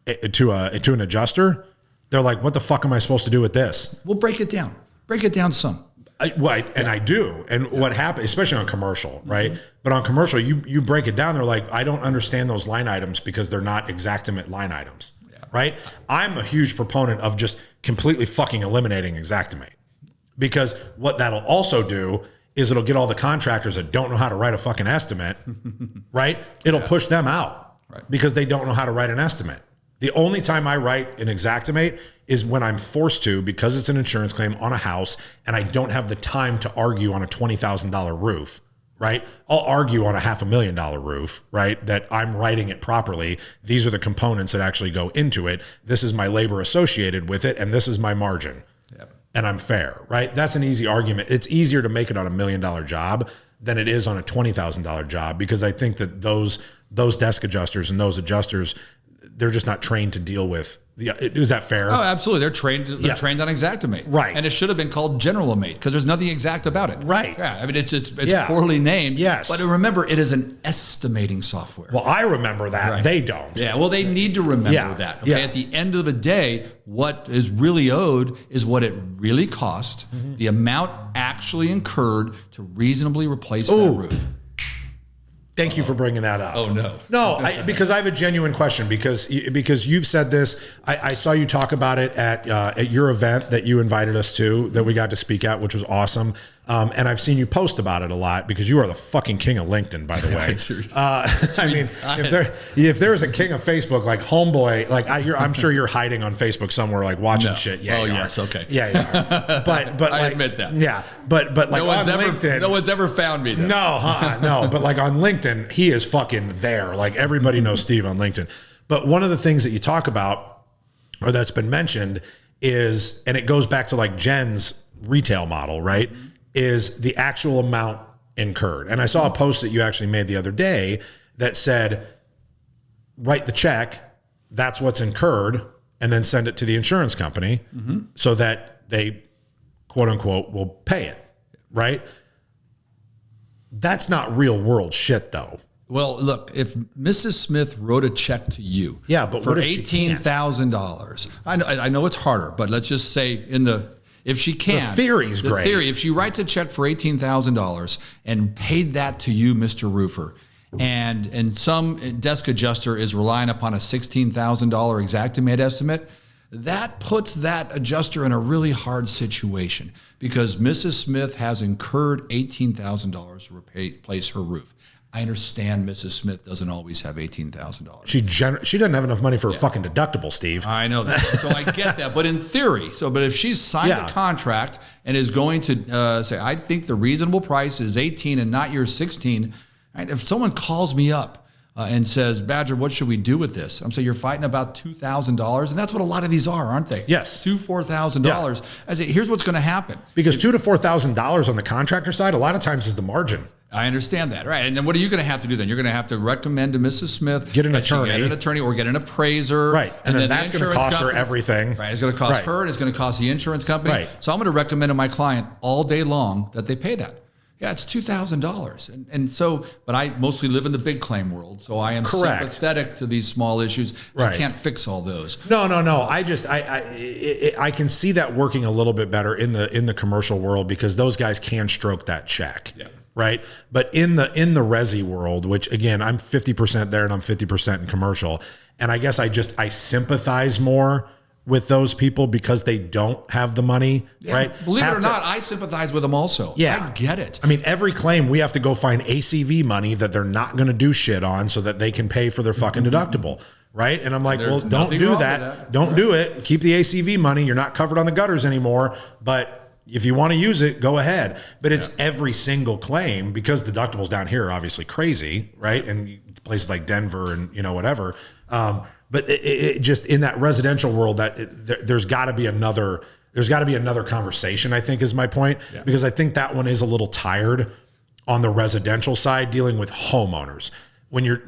Speaker 1: an adjuster, they're like, what the fuck am I supposed to do with this?
Speaker 2: Well, break it down. Break it down some.
Speaker 1: I do. And what happens, especially on commercial, right? But on commercial, you break it down. They're like, I don't understand those line items because they're not Xactimate line items, right? I'm a huge proponent of just completely fucking eliminating Xactimate, because what that'll also do is it'll get all the contractors that don't know how to write a fucking estimate, right? It'll push them out because they don't know how to write an estimate. The only time I write an Xactimate is when I'm forced to, because it's an insurance claim on a house and I don't have the time to argue on a $20,000 roof, right? I'll argue on a $500,000 roof, right? That I'm writing it properly. These are the components that actually go into it. This is my labor associated with it, and this is my margin. And I'm fair, right? That's an easy argument. It's easier to make it on $1 million job than it is on a $20,000 job, because I think that those desk adjusters and those adjusters, they're just not trained to deal with. Is that fair?
Speaker 2: Oh, absolutely. They're trained. They're trained on Xactimate,
Speaker 1: right?
Speaker 2: And it should have been called General-Mate because there's nothing exact about it,
Speaker 1: right?
Speaker 2: Yeah, I mean it's poorly named.
Speaker 1: Yes,
Speaker 2: but remember, it is an estimating software.
Speaker 1: Well, I remember that. Right. They don't.
Speaker 2: Yeah. Well, they need to remember that. Okay. At the end of the day, what is really owed is what it really cost, the amount actually incurred to reasonably replace that roof.
Speaker 1: Thank you for bringing that up.
Speaker 2: Oh, no.
Speaker 1: No, because I have a genuine question, because you've said this. I saw you talk about it at your event that you invited us to, that we got to speak at, which was awesome. And I've seen you post about it a lot, because you are the fucking king of LinkedIn, by the way. I mean, if there's a king of Facebook, like homeboy, like I'm sure you're hiding on Facebook somewhere, like watching shit. Yeah.
Speaker 2: Oh, yes. Okay.
Speaker 1: Yeah. You but
Speaker 2: I admit that.
Speaker 1: Yeah. But like LinkedIn,
Speaker 2: no one's ever found me. Though.
Speaker 1: No. But like on LinkedIn, he is fucking there. Like everybody knows Steve on LinkedIn. But one of the things that you talk about, or that's been mentioned, is, and it goes back to like Jen's retail model, right? Is the actual amount incurred. And I saw a post that you actually made the other day that said, write the check, that's what's incurred, and then send it to the insurance company so that they, quote unquote, will pay it, right? That's not real world shit, though.
Speaker 2: Well, look, if Mrs. Smith wrote a check to you
Speaker 1: but
Speaker 2: for $18,000, I know it's harder, but let's just say if she can.
Speaker 1: The theory's great.
Speaker 2: If she writes a check for $18,000 and paid that to you, Mr. Roofer, and some desk adjuster is relying upon a $16,000 Xactimate estimate, that puts that adjuster in a really hard situation, because Mrs. Smith has incurred $18,000 to replace her roof. I understand Mrs. Smith doesn't always have $18,000.
Speaker 1: She doesn't have enough money for a fucking deductible, Steve.
Speaker 2: I know that. So I get that. But in theory, but if she's signed a contract and is going to say, I think the reasonable price is 18 and not your 16, right? If someone calls me up and says, Badger, what should we do with this? I'm saying, you're fighting about $2,000. And that's what a lot of these are, aren't they?
Speaker 1: Yes.
Speaker 2: $2,000, $4,000. I say, here's what's going to happen.
Speaker 1: Because $2,000 to $4,000 on the contractor side, a lot of times is the margin.
Speaker 2: I understand that, right? And then what are you going to have to do then? You're going to have to recommend to Mrs. Smith,
Speaker 1: get an attorney,
Speaker 2: or get an appraiser,
Speaker 1: right? And then that's going to cost her everything,
Speaker 2: right? It's going to cost her, and it's going to cost the insurance company,
Speaker 1: right?
Speaker 2: So I'm going to recommend to my client all day long that they pay that. Yeah, it's $2,000, and so, but I mostly live in the big claim world, so I am sympathetic to these small issues. Right. I can't fix all those.
Speaker 1: No. I can see that working a little bit better in the commercial world, because those guys can stroke that check.
Speaker 2: Yeah.
Speaker 1: Right. But in the resi world, which again, I'm 50% there and I'm 50% in commercial. And I guess I sympathize more with those people because they don't have the money, right?
Speaker 2: Believe it or not, I sympathize with them also.
Speaker 1: Yeah.
Speaker 2: I get it.
Speaker 1: I mean, every claim we have to go find ACV money that they're not going to do shit on so that they can pay for their fucking deductible, right? And I'm like, well, don't do that. Don't do it. Keep the ACV money. You're not covered on the gutters anymore, but if you want to use it, go ahead. But it's every single claim, because deductibles down here are obviously crazy, right? And places like Denver and, you know, whatever. But it just, in that residential world, there's got to be another conversation, I think, is my point, because I think that one is a little tired on the residential side, dealing with homeowners. When you're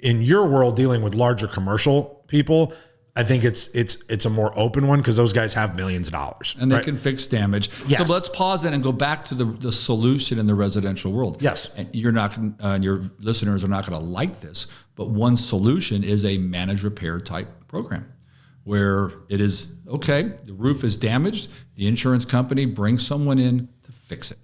Speaker 1: in your world dealing with larger commercial people, I think it's a more open one, because those guys have millions of dollars
Speaker 2: and they can fix damage.
Speaker 1: Yes.
Speaker 2: So let's pause it and go back to the solution in the residential world.
Speaker 1: Yes.
Speaker 2: And you're not, and your listeners are not going to like this, but one solution is a managed repair type program, where it is, okay, the roof is damaged, the insurance company brings someone in to fix it.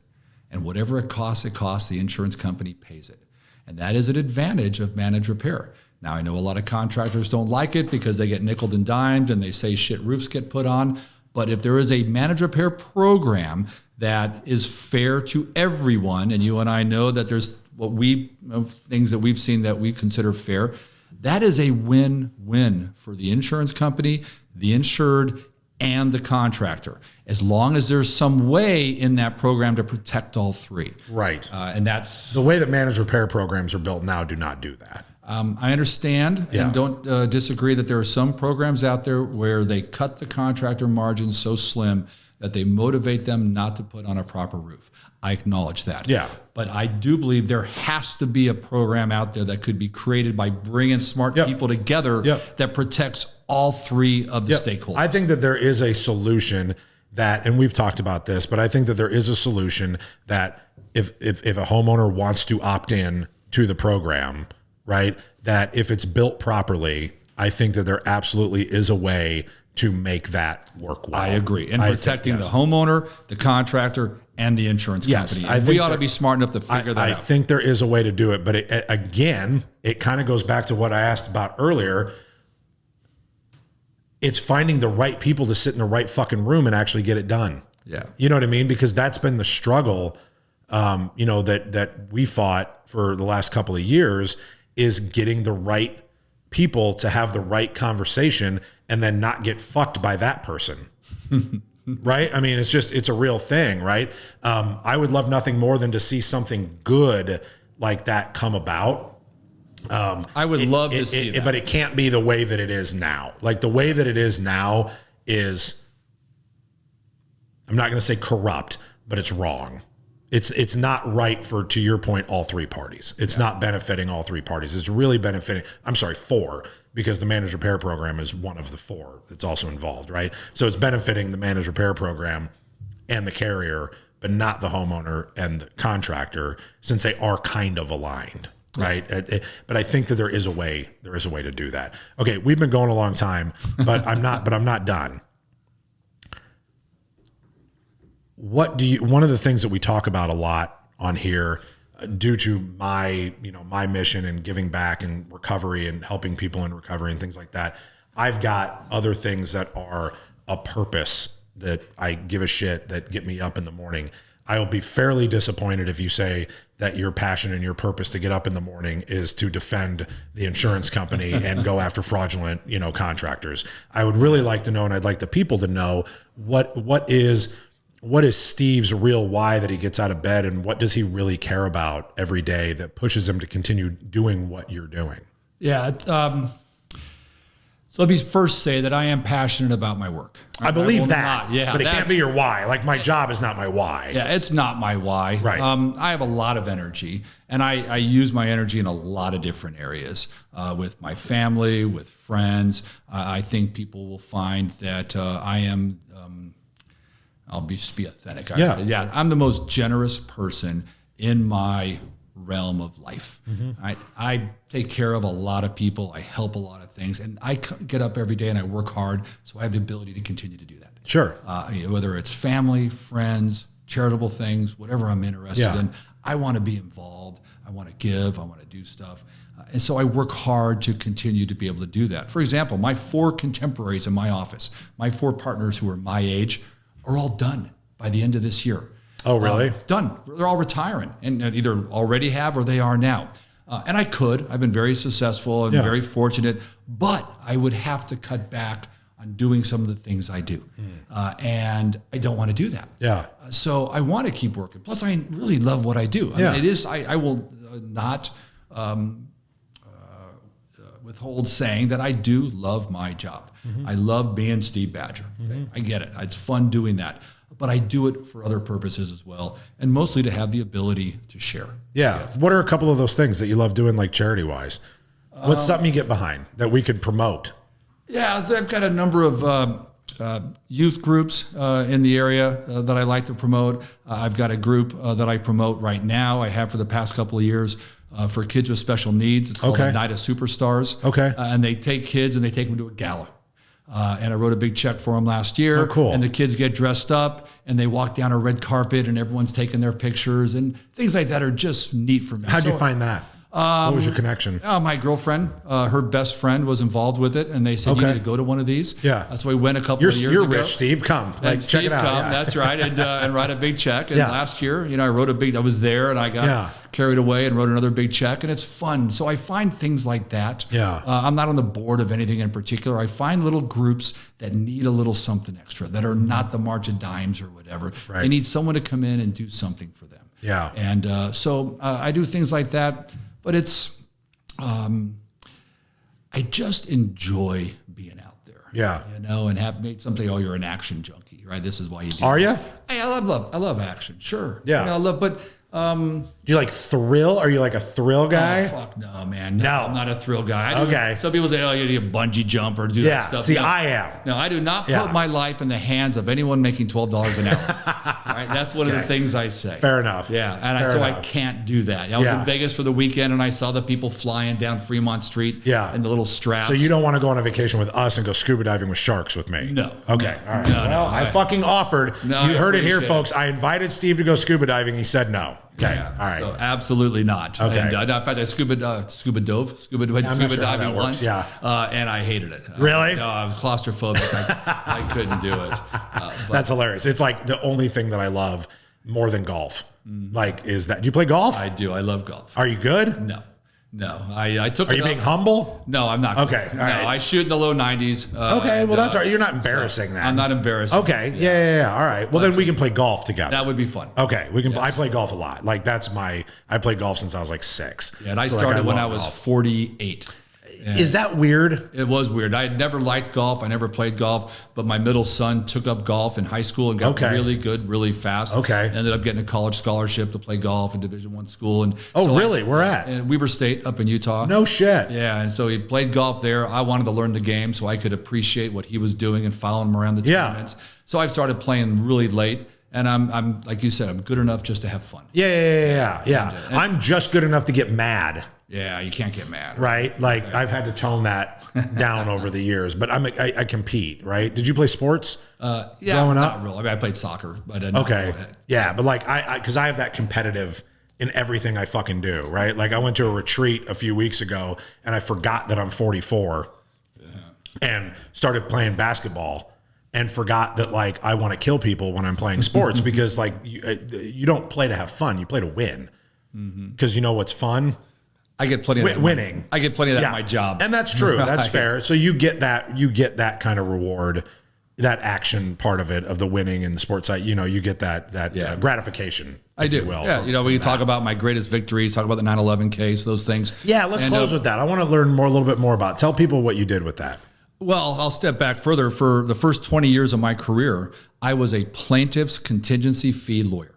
Speaker 2: And whatever it costs, the insurance company pays it. And that is an advantage of managed repair. Now, I know a lot of contractors don't like it because they get nickeled and dimed and they say shit roofs get put on. But if there is a managed repair program that is fair to everyone, and you and I know that there's things that we've seen that we consider fair, that is a win-win for the insurance company, the insured, and the contractor, as long as there's some way in that program to protect all three.
Speaker 1: Right.
Speaker 2: And that's
Speaker 1: the way that managed repair programs are built now. Do not do that.
Speaker 2: I understand and don't disagree that there are some programs out there where they cut the contractor margins so slim that they motivate them not to put on a proper roof. I acknowledge that.
Speaker 1: Yeah.
Speaker 2: But I do believe there has to be a program out there that could be created by bringing smart people together that protects all three of the stakeholders.
Speaker 1: I think that there is a solution that, and we've talked about this, but I think that there is a solution that if a homeowner wants to opt in to the program, right, that if it's built properly, I think that there absolutely is a way to make that work well.
Speaker 2: I agree. And protecting the homeowner, the contractor, and the insurance company. And we ought to be smart enough to figure that out.
Speaker 1: I think there is a way to do it. But again, it kind of goes back to what I asked about earlier. It's finding the right people to sit in the right fucking room and actually get it done.
Speaker 2: Yeah.
Speaker 1: You know what I mean? Because that's been the struggle, that we fought for the last couple of years, is getting the right people to have the right conversation and then not get fucked by that person. Right? I mean, it's a real thing, right? I would love nothing more than to see something good like that come about.
Speaker 2: I would love to see that.
Speaker 1: But it can't be the way that it is now. Like, the way that it is now is, I'm not going to say corrupt, but it's wrong. It's not right for, to your point, all three parties. It's not benefiting all three parties. It's really benefiting, four, because the managed repair program is one of the four that's also involved, right? So it's benefiting the managed repair program and the carrier, but not the homeowner and the contractor, since they are kind of aligned, right? But I think that there is a way to do that. Okay, we've been going a long time, but I'm not done. One of the things that we talk about a lot on here, due to my mission and giving back and recovery and helping people in recovery and things like that, I've got other things that are a purpose that I give a shit, that get me up in the morning. I will be fairly disappointed if you say that your passion and your purpose to get up in the morning is to defend the insurance company and go after fraudulent, contractors. I would really like to know, and I'd like the people to know, what is Steve's real why that he gets out of bed, and what does he really care about every day that pushes him to continue doing what you're doing?
Speaker 2: Yeah. So let me first say that I am passionate about my work.
Speaker 1: I believe that,
Speaker 2: but
Speaker 1: it can't be your why. Like, my job is not my why.
Speaker 2: Yeah, it's not my why.
Speaker 1: Right.
Speaker 2: I have a lot of energy, and I use my energy in a lot of different areas, with my family, with friends. I think people will find that I am, I'll be authentic. I'm the most generous person in my realm of life. Mm-hmm. I take care of a lot of people. I help a lot of things, and I get up every day and I work hard, so I have the ability to continue to do that.
Speaker 1: Sure.
Speaker 2: Whether it's family, friends, charitable things, whatever I'm interested in, I want to be involved. I want to give. I want to do stuff. And so I work hard to continue to be able to do that. For example, my 4 contemporaries in my office, my 4 partners who are my age, are all done by the end of this year.
Speaker 1: Oh, really?
Speaker 2: Done. They're all retiring and either already have or they are now. And I've been very successful and very fortunate, but I would have to cut back on doing some of the things I do. And I don't want to do that.
Speaker 1: Yeah.
Speaker 2: So I want to keep working. Plus, I really love what I do. I mean, it is, I will not withhold saying that I do love my job. I love being Steve Badger. Okay? I get it. It's fun doing that. But I do it for other purposes as well, and mostly to have the ability to share.
Speaker 1: Yeah. What are a couple of those things that you love doing, like charity-wise? What's something you get behind that we could promote? Yeah,
Speaker 2: so I've got a number of youth groups in the area that I like to promote. I've got a group that I promote right now. I have for the past couple of years for kids with special needs. It's called the Night of Superstars.
Speaker 1: Okay.
Speaker 2: And they take kids and they take them to a gala. And I wrote a big check for them last year.
Speaker 1: Oh, cool.
Speaker 2: And the kids get dressed up and they walk down a red carpet and everyone's taking their pictures and things like that are just neat for me.
Speaker 1: How'd you find that? What was your connection?
Speaker 2: My girlfriend, her best friend was involved with it, and they said, you need to go to one of these.
Speaker 1: Yeah.
Speaker 2: So we went a couple of years ago.
Speaker 1: You're rich, Steve. Come. Like,
Speaker 2: Steve,
Speaker 1: check it out.
Speaker 2: come, that's right, and write a big check. And last year, I wrote I was there, and I got carried away and wrote another big check, and it's fun. So I find things like that.
Speaker 1: Yeah.
Speaker 2: I'm not on the board of anything in particular. I find little groups that need a little something extra, that are not the March of Dimes or whatever.
Speaker 1: Right.
Speaker 2: They need someone to come in and do something for them.
Speaker 1: Yeah.
Speaker 2: And so I do things like that, but it's... I just enjoy being out there.
Speaker 1: Yeah.
Speaker 2: And have made something, you're an action junkie, right? This is why you do
Speaker 1: Are
Speaker 2: this.
Speaker 1: you?
Speaker 2: Hey, I love action. Sure.
Speaker 1: Yeah.
Speaker 2: I love, but
Speaker 1: do you like thrill? Are you like a thrill guy?
Speaker 2: Oh, fuck no, man. No, I'm not a thrill guy.
Speaker 1: Okay.
Speaker 2: Some people say, you need a bungee jump or do that stuff.
Speaker 1: See,
Speaker 2: no.
Speaker 1: I am.
Speaker 2: No, I do not put my life in the hands of anyone making $12 an hour. All right, that's one of the things I say.
Speaker 1: Fair enough.
Speaker 2: Yeah, and so I can't do that. I was in Vegas for the weekend, and I saw the people flying down Fremont Street in the little straps.
Speaker 1: So you don't want to go on a vacation with us and go scuba diving with sharks with me?
Speaker 2: No.
Speaker 1: Okay.
Speaker 2: No,
Speaker 1: all right.
Speaker 2: No,
Speaker 1: I fucking offered.
Speaker 2: No,
Speaker 1: you heard it here, folks. I invited Steve to go scuba diving. He said no. Okay.
Speaker 2: Yeah,
Speaker 1: all right.
Speaker 2: So absolutely not.
Speaker 1: Okay.
Speaker 2: And, in fact, I scuba diving once.
Speaker 1: Yeah.
Speaker 2: And I hated it.
Speaker 1: Really?
Speaker 2: No, I was claustrophobic. I couldn't do it.
Speaker 1: That's hilarious. It's like the only thing that I love more than golf. Like, is that? Do you play golf?
Speaker 2: I do. I love golf.
Speaker 1: Are you good?
Speaker 2: No. I took.
Speaker 1: Are you being humble?
Speaker 2: No, I'm not.
Speaker 1: Okay.
Speaker 2: No,
Speaker 1: right.
Speaker 2: I shoot in the low 90s.
Speaker 1: Okay. Well, that's all right. You're not embarrassing that.
Speaker 2: I'm not embarrassed.
Speaker 1: Okay. Yeah. All right. Well, then we can play golf together.
Speaker 2: That would be fun.
Speaker 1: Okay. We can. Yes. I play golf a lot. Like I played golf since I was like 6.
Speaker 2: Yeah, and I started when I was 48.
Speaker 1: And is that weird?
Speaker 2: It was weird. I had never liked golf. I never played golf, but my middle son took up golf in high school and got really good, really fast.
Speaker 1: Okay.
Speaker 2: Ended up getting a college scholarship to play golf in Division I school. And
Speaker 1: really? Where at?
Speaker 2: In Weber State up in Utah.
Speaker 1: No shit.
Speaker 2: Yeah, and so he played golf there. I wanted to learn the game so I could appreciate what he was doing and following him around the tournaments. So I started playing really late. And I'm like you said, I'm good enough just to have fun.
Speaker 1: Yeah. And I'm just good enough to get mad.
Speaker 2: Yeah, you can't get mad.
Speaker 1: Right? Like, I've had to tone that down over the years, but I compete, right? Did you play sports growing up?
Speaker 2: Not really. I mean, I played soccer, but
Speaker 1: okay. Yeah, but like, because I have that competitive in everything I fucking do, right? Like, I went to a retreat a few weeks ago, and I forgot that I'm 44 and started playing basketball and forgot that, like, I want to kill people when I'm playing sports because, like, you don't play to have fun. You play to win because you know what's fun?
Speaker 2: I get plenty of that.
Speaker 1: Winning.
Speaker 2: I get plenty of that in my job.
Speaker 1: And that's true. That's fair. So you get that kind of reward, that action part of it, of the winning in the sports side. You get that gratification.
Speaker 2: I do. We talk about my greatest victories, talk about the 9/11 case, those things.
Speaker 1: Yeah, let's close with that. I want to learn a little bit more about it. Tell people what you did with that.
Speaker 2: Well, I'll step back further. For the first 20 years of my career, I was a plaintiff's contingency fee lawyer.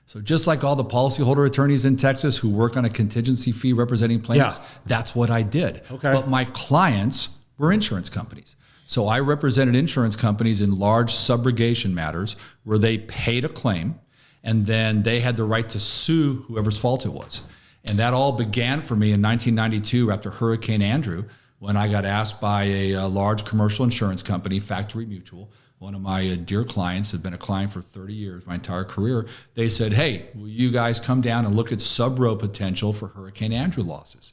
Speaker 2: So just like all the policyholder attorneys in Texas who work on a contingency fee representing plaintiffs, that's what I did.
Speaker 1: Okay.
Speaker 2: But my clients were insurance companies. So I represented insurance companies in large subrogation matters where they paid a claim and then they had the right to sue whoever's fault it was. And that all began for me in 1992 after Hurricane Andrew, when I got asked by a large commercial insurance company, Factory Mutual, one of my dear clients, had been a client for 30 years, my entire career. They said, hey, will you guys come down and look at sub-row potential for Hurricane Andrew losses?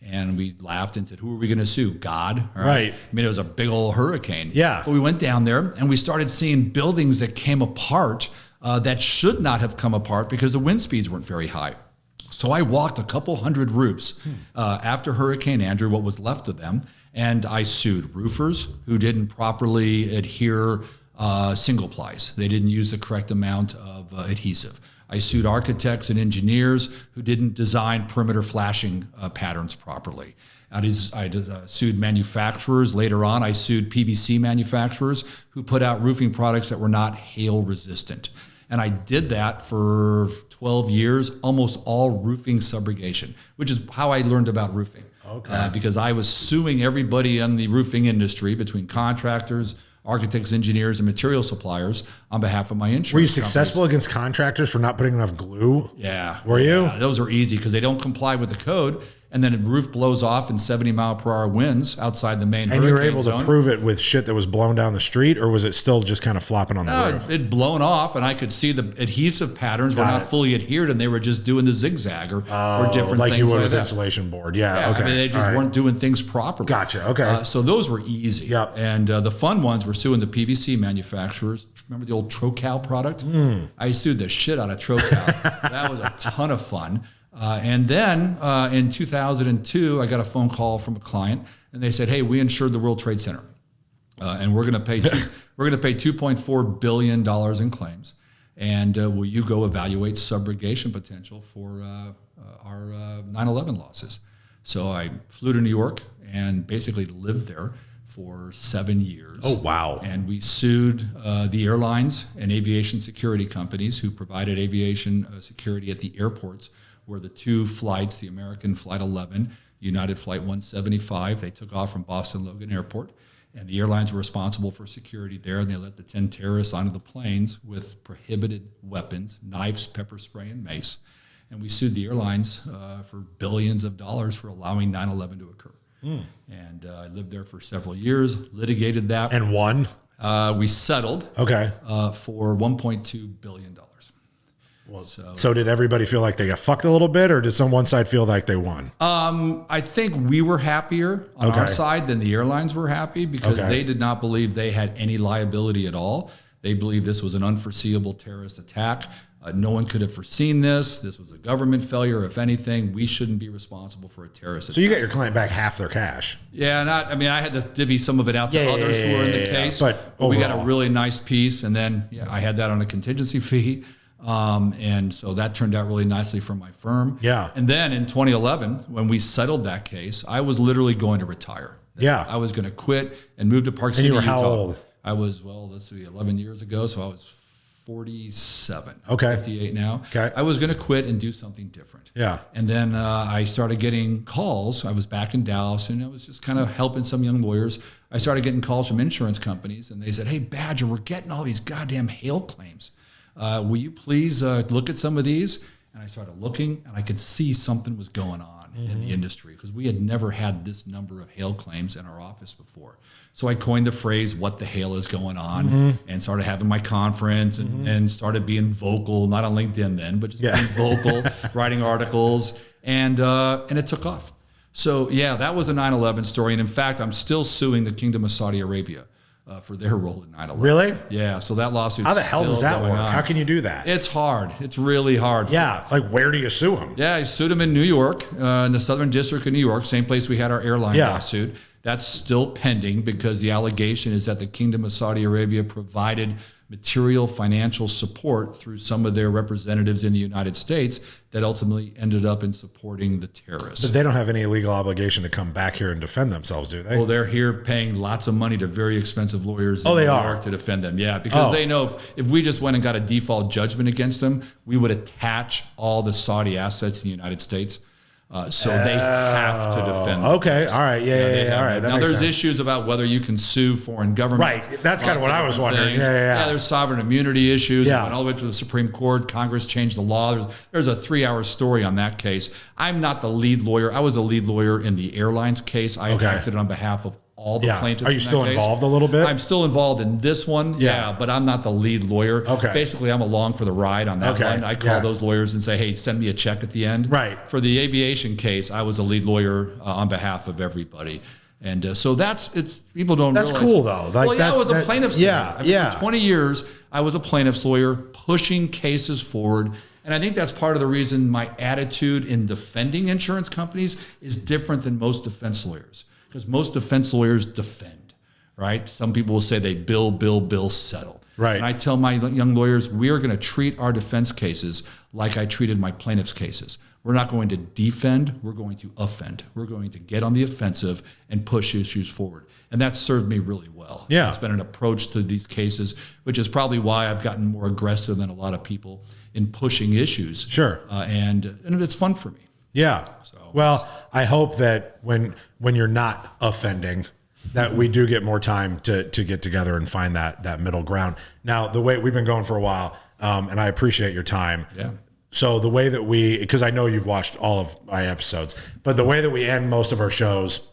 Speaker 2: And we laughed and said, who are we going to sue? God?
Speaker 1: Right.
Speaker 2: I mean, it was a big old hurricane.
Speaker 1: Yeah.
Speaker 2: But we went down there and we started seeing buildings that came apart that should not have come apart because the wind speeds weren't very high. So I walked a couple hundred roofs after Hurricane Andrew, what was left of them, and I sued roofers who didn't properly adhere single plies. They didn't use the correct amount of adhesive. I sued architects and engineers who didn't design perimeter flashing patterns properly. I sued manufacturers. Later on, I sued PVC manufacturers who put out roofing products that were not hail resistant. And I did that for 12 years, almost all roofing subrogation, which is how I learned about roofing.
Speaker 1: Okay.
Speaker 2: Because I was suing everybody in the roofing industry, between contractors, architects, engineers, and material suppliers, on behalf of my insurance
Speaker 1: Were you successful against contractors for not putting enough glue?
Speaker 2: Yeah.
Speaker 1: Were you?
Speaker 2: Yeah, those are easy because they don't comply with the code. And then a roof blows off in 70-mile-per-hour winds outside the main hurricane
Speaker 1: And you were able
Speaker 2: zone.
Speaker 1: to prove it with shit that was blown down the street, or was it still just kind of flopping on the roof?
Speaker 2: It'd blown off, and I could see the adhesive patterns were not fully adhered, and they were just doing the zigzag or different
Speaker 1: like
Speaker 2: things
Speaker 1: you would
Speaker 2: like
Speaker 1: with
Speaker 2: that.
Speaker 1: insulation board. Yeah,
Speaker 2: Yeah,
Speaker 1: okay.
Speaker 2: I mean, they just weren't doing things properly.
Speaker 1: Gotcha, okay.
Speaker 2: So those were easy.
Speaker 1: Yep.
Speaker 2: And the fun ones were suing the PVC manufacturers. Remember the old Trocal product? I sued the shit out of Trocal. That was a ton of fun. And then in 2002, I got a phone call from a client, and they said, "Hey, we insured the World Trade Center, and we're going to pay $2.4 billion in claims. And will you go evaluate subrogation potential for our 9/11 losses?" So I flew to New York and basically lived there for 7 years.
Speaker 1: Oh, wow.
Speaker 2: And we sued the airlines and aviation security companies who provided aviation security at the airports, where the two flights, the American Flight 11, United Flight 175, they took off from Boston Logan Airport, and the airlines were responsible for security there, and they let the 10 terrorists onto the planes with prohibited weapons, knives, pepper spray, and mace. And we sued the airlines for billions of dollars for allowing 9/11 to occur. And I lived there for several years, litigated that.
Speaker 1: And won?
Speaker 2: We settled
Speaker 1: Okay.
Speaker 2: for $1.2 billion.
Speaker 1: Well, so did everybody feel like they got fucked a little bit, or did one side feel like they won?
Speaker 2: I think we were happier on our side than the airlines were happy, because they did not believe they had any liability at all. They believed this was an unforeseeable terrorist attack. No one could have foreseen this. This was a government failure. If anything, we shouldn't be responsible for a terrorist attack.
Speaker 1: So you got your client back half their cash.
Speaker 2: Yeah, I had to divvy some of it out to others who were in the case.
Speaker 1: But
Speaker 2: we got a really nice piece, and then I had that on a contingency fee. And so that turned out really nicely for my firm.
Speaker 1: Yeah.
Speaker 2: And then in 2011, when we settled that case, I was literally going to retire.
Speaker 1: Yeah.
Speaker 2: I was going to quit and move to Park City,
Speaker 1: you were
Speaker 2: Utah.
Speaker 1: how old?
Speaker 2: I was, 11 years ago, so I was 47.
Speaker 1: Okay.
Speaker 2: 58 now.
Speaker 1: Okay.
Speaker 2: I was going to quit and do something different.
Speaker 1: Yeah.
Speaker 2: And then I started getting calls. I was back in Dallas, and I was just kind of helping some young lawyers. I started getting calls from insurance companies, and they said, "Hey, Badger, we're getting all these goddamn hail claims. Will you please look at some of these?" And I started looking, and I could see something was going on in the industry, because we had never had this number of hail claims in our office before. So I coined the phrase, "What the hell is going on?" and started having my conference and started being vocal, not on LinkedIn then, but just being vocal, writing articles, and it took off. So that was a 9/11 story. And in fact, I'm still suing the Kingdom of Saudi Arabia for their role in 9/11.
Speaker 1: Really?
Speaker 2: Yeah, so that lawsuit.
Speaker 1: How the hell does that work?
Speaker 2: On.
Speaker 1: How can you do that?
Speaker 2: It's hard. It's really hard.
Speaker 1: Yeah, like where do you sue them?
Speaker 2: Yeah, I sued them in New York, in the Southern District of New York, same place we had our airline lawsuit. That's still pending, because the allegation is that the Kingdom of Saudi Arabia provided material financial support through some of their representatives in the United States that ultimately ended up in supporting the terrorists.
Speaker 1: But they don't have any legal obligation to come back here and defend themselves, do they?
Speaker 2: Well, they're here paying lots of money to very expensive lawyers
Speaker 1: in
Speaker 2: New
Speaker 1: York
Speaker 2: are to defend them. Yeah, because they know if we just went and got a default judgment against them, we would attach all the Saudi assets in the United States. So they have to defend.
Speaker 1: Okay. All right. Yeah. All right. That
Speaker 2: now
Speaker 1: makes
Speaker 2: there's
Speaker 1: sense.
Speaker 2: issues about whether you can sue foreign governments.
Speaker 1: Right. That's kind of what I was wondering.
Speaker 2: Things.
Speaker 1: Yeah.
Speaker 2: There's sovereign immunity issues.
Speaker 1: Yeah.
Speaker 2: Went all the way to the Supreme Court. Congress changed the law. There's a 3-hour story on that case. I'm not the lead lawyer. I was the lead lawyer in the airlines case. I acted on behalf of all the plaintiffs.
Speaker 1: Are you still involved a little bit?
Speaker 2: I'm still involved in this one. Yeah, but I'm not the lead lawyer.
Speaker 1: Okay.
Speaker 2: Basically, I'm along for the ride on that one. I call those lawyers and say, hey, send me a check at the end.
Speaker 1: Right.
Speaker 2: For the aviation case, I was a lead lawyer on behalf of everybody. And so people don't realize.
Speaker 1: That's cool, though. Like,
Speaker 2: I was a plaintiff's lawyer. For 20 years, I was a plaintiff's lawyer pushing cases forward. And I think that's part of the reason my attitude in defending insurance companies is different than most defense lawyers. Because most defense lawyers defend, right? Some people will say they bill, settle.
Speaker 1: Right.
Speaker 2: And I tell my young lawyers, we are going to treat our defense cases like I treated my plaintiff's cases. We're not going to defend, we're going to offend. We're going to get on the offensive and push issues forward. And that's served me really well.
Speaker 1: Yeah.
Speaker 2: It's been an approach to these cases, which is probably why I've gotten more aggressive than a lot of people in pushing issues.
Speaker 1: Sure.
Speaker 2: And it's fun for me.
Speaker 1: Yeah. Well, I hope that when you're not offending, that we do get more time to get together and find that middle ground. Now, the way we've been going for a while, and I appreciate your time.
Speaker 2: Yeah.
Speaker 1: So the way that because I know you've watched all of my episodes, but the way that we end most of our shows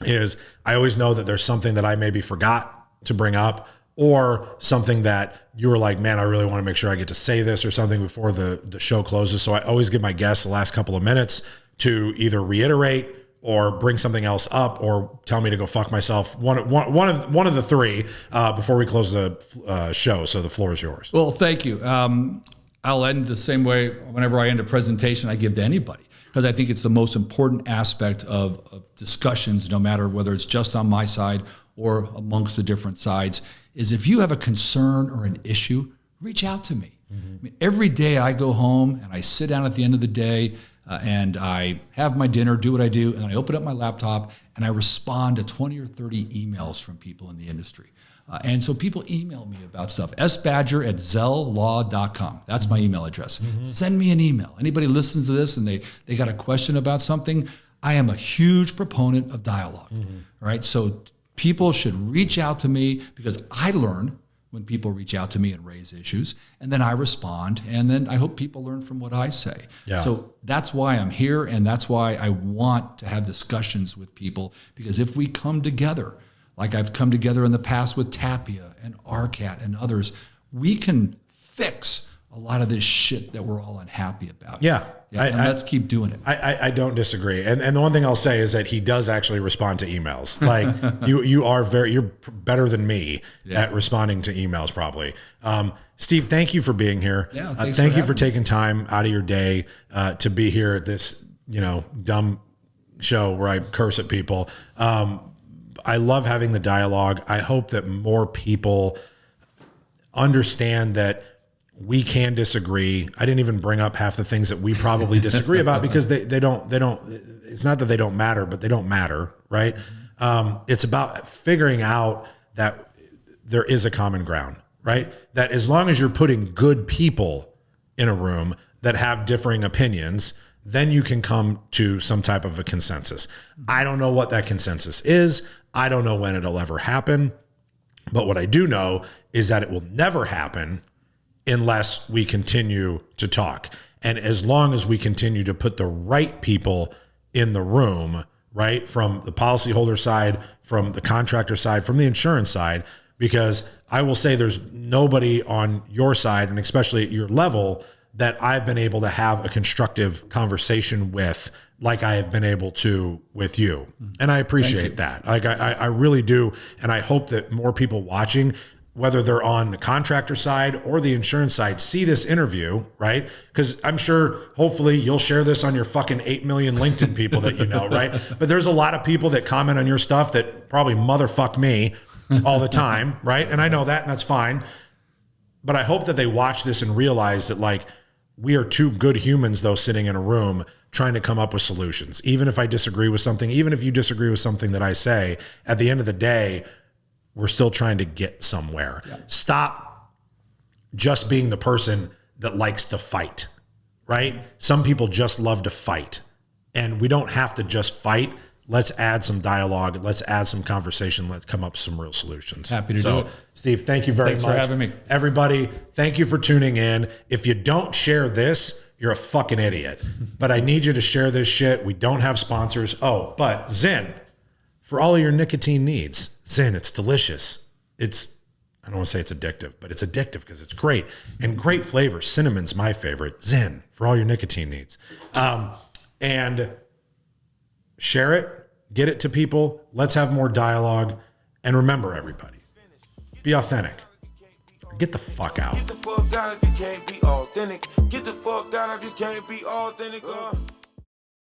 Speaker 1: is I always know that there's something that I maybe forgot to bring up, or something that you were like, man, I really want to make sure I get to say this or something before the show closes. So I always give my guests the last couple of minutes to either reiterate or bring something else up or tell me to go fuck myself. One of the three before we close the show. So the floor is yours.
Speaker 2: Well, thank you. I'll end the same way whenever I end a presentation I give to anybody, because I think it's the most important aspect of discussions, no matter whether it's just on my side or amongst the different sides, is if you have a concern or an issue, reach out to me. Mm-hmm. I mean, every day I go home and I sit down at the end of the day and I have my dinner, do what I do, and I open up my laptop and I respond to 20 or 30 emails from people in the industry. And so people email me about stuff. sbadger@zelllaw.com. That's my email address. Mm-hmm. Send me an email. Anybody listens to this and they got a question about something, I am a huge proponent of dialogue, right? So people should reach out to me, because I learn when people reach out to me and raise issues, and then I respond, and then I hope people learn from what I say.
Speaker 1: Yeah.
Speaker 2: So that's why I'm here, and that's why I want to have discussions with people, because if we come together, like I've come together in the past with Tapia and RCAT and others, we can fix a lot of this shit that we're all unhappy about.
Speaker 1: Yeah.
Speaker 2: And let's keep doing it.
Speaker 1: I don't disagree. And the one thing I'll say is that he does actually respond to emails. Like you're better than me at responding to emails probably. Steve, thank you for being here.
Speaker 2: Yeah,
Speaker 1: thank you for taking time out of your day to be here at this, dumb show where I curse at people. I love having the dialogue. I hope that more people understand that we can disagree. I didn't even bring up half the things that we probably disagree about, because they don't, it's not that they don't matter, but they don't matter. Right. It's about figuring out that there is a common ground, right? That as long as you're putting good people in a room that have differing opinions, then you can come to some type of a consensus. I don't know what that consensus is. I don't know when it'll ever happen, but what I do know is that it will never happen unless we continue to talk. And as long as we continue to put the right people in the room, right, from the policyholder side, from the contractor side, from the insurance side, because I will say there's nobody on your side, and especially at your level, that I've been able to have a constructive conversation with like I have been able to with you. And I appreciate that. Like I really do. And I hope that more people watching, whether they're on the contractor side or the insurance side, see this interview, right? Because I'm sure, hopefully, you'll share this on your fucking 8 million LinkedIn people that you know, right? But there's a lot of people that comment on your stuff that probably motherfuck me all the time, right? And I know that, and that's fine. But I hope that they watch this and realize that, like, we are two good humans, though, sitting in a room trying to come up with solutions. Even if I disagree with something, even if you disagree with something that I say, at the end of the day, we're still trying to get somewhere. Yeah. Stop just being the person that likes to fight, right? Some people just love to fight. And we don't have to just fight. Let's add some dialogue. Let's add some conversation. Let's come up with some real solutions.
Speaker 2: Happy to do it.
Speaker 1: Steve, thank you very much.
Speaker 2: Thanks for having me.
Speaker 1: Everybody, thank you for tuning in. If you don't share this, you're a fucking idiot. But I need you to share this shit. We don't have sponsors. Oh, but Zyn, for all of your nicotine needs, Zyn, it's delicious. I don't want to say it's addictive, but it's addictive because it's great. And great flavor. Cinnamon's my favorite. Zyn, for all your nicotine needs. And share it, get it to people. Let's have more dialogue. And remember, everybody, be authentic. Get the fuck out.
Speaker 3: Get the fuck out if you can't be authentic. Get the fuck out if you can't be authentic.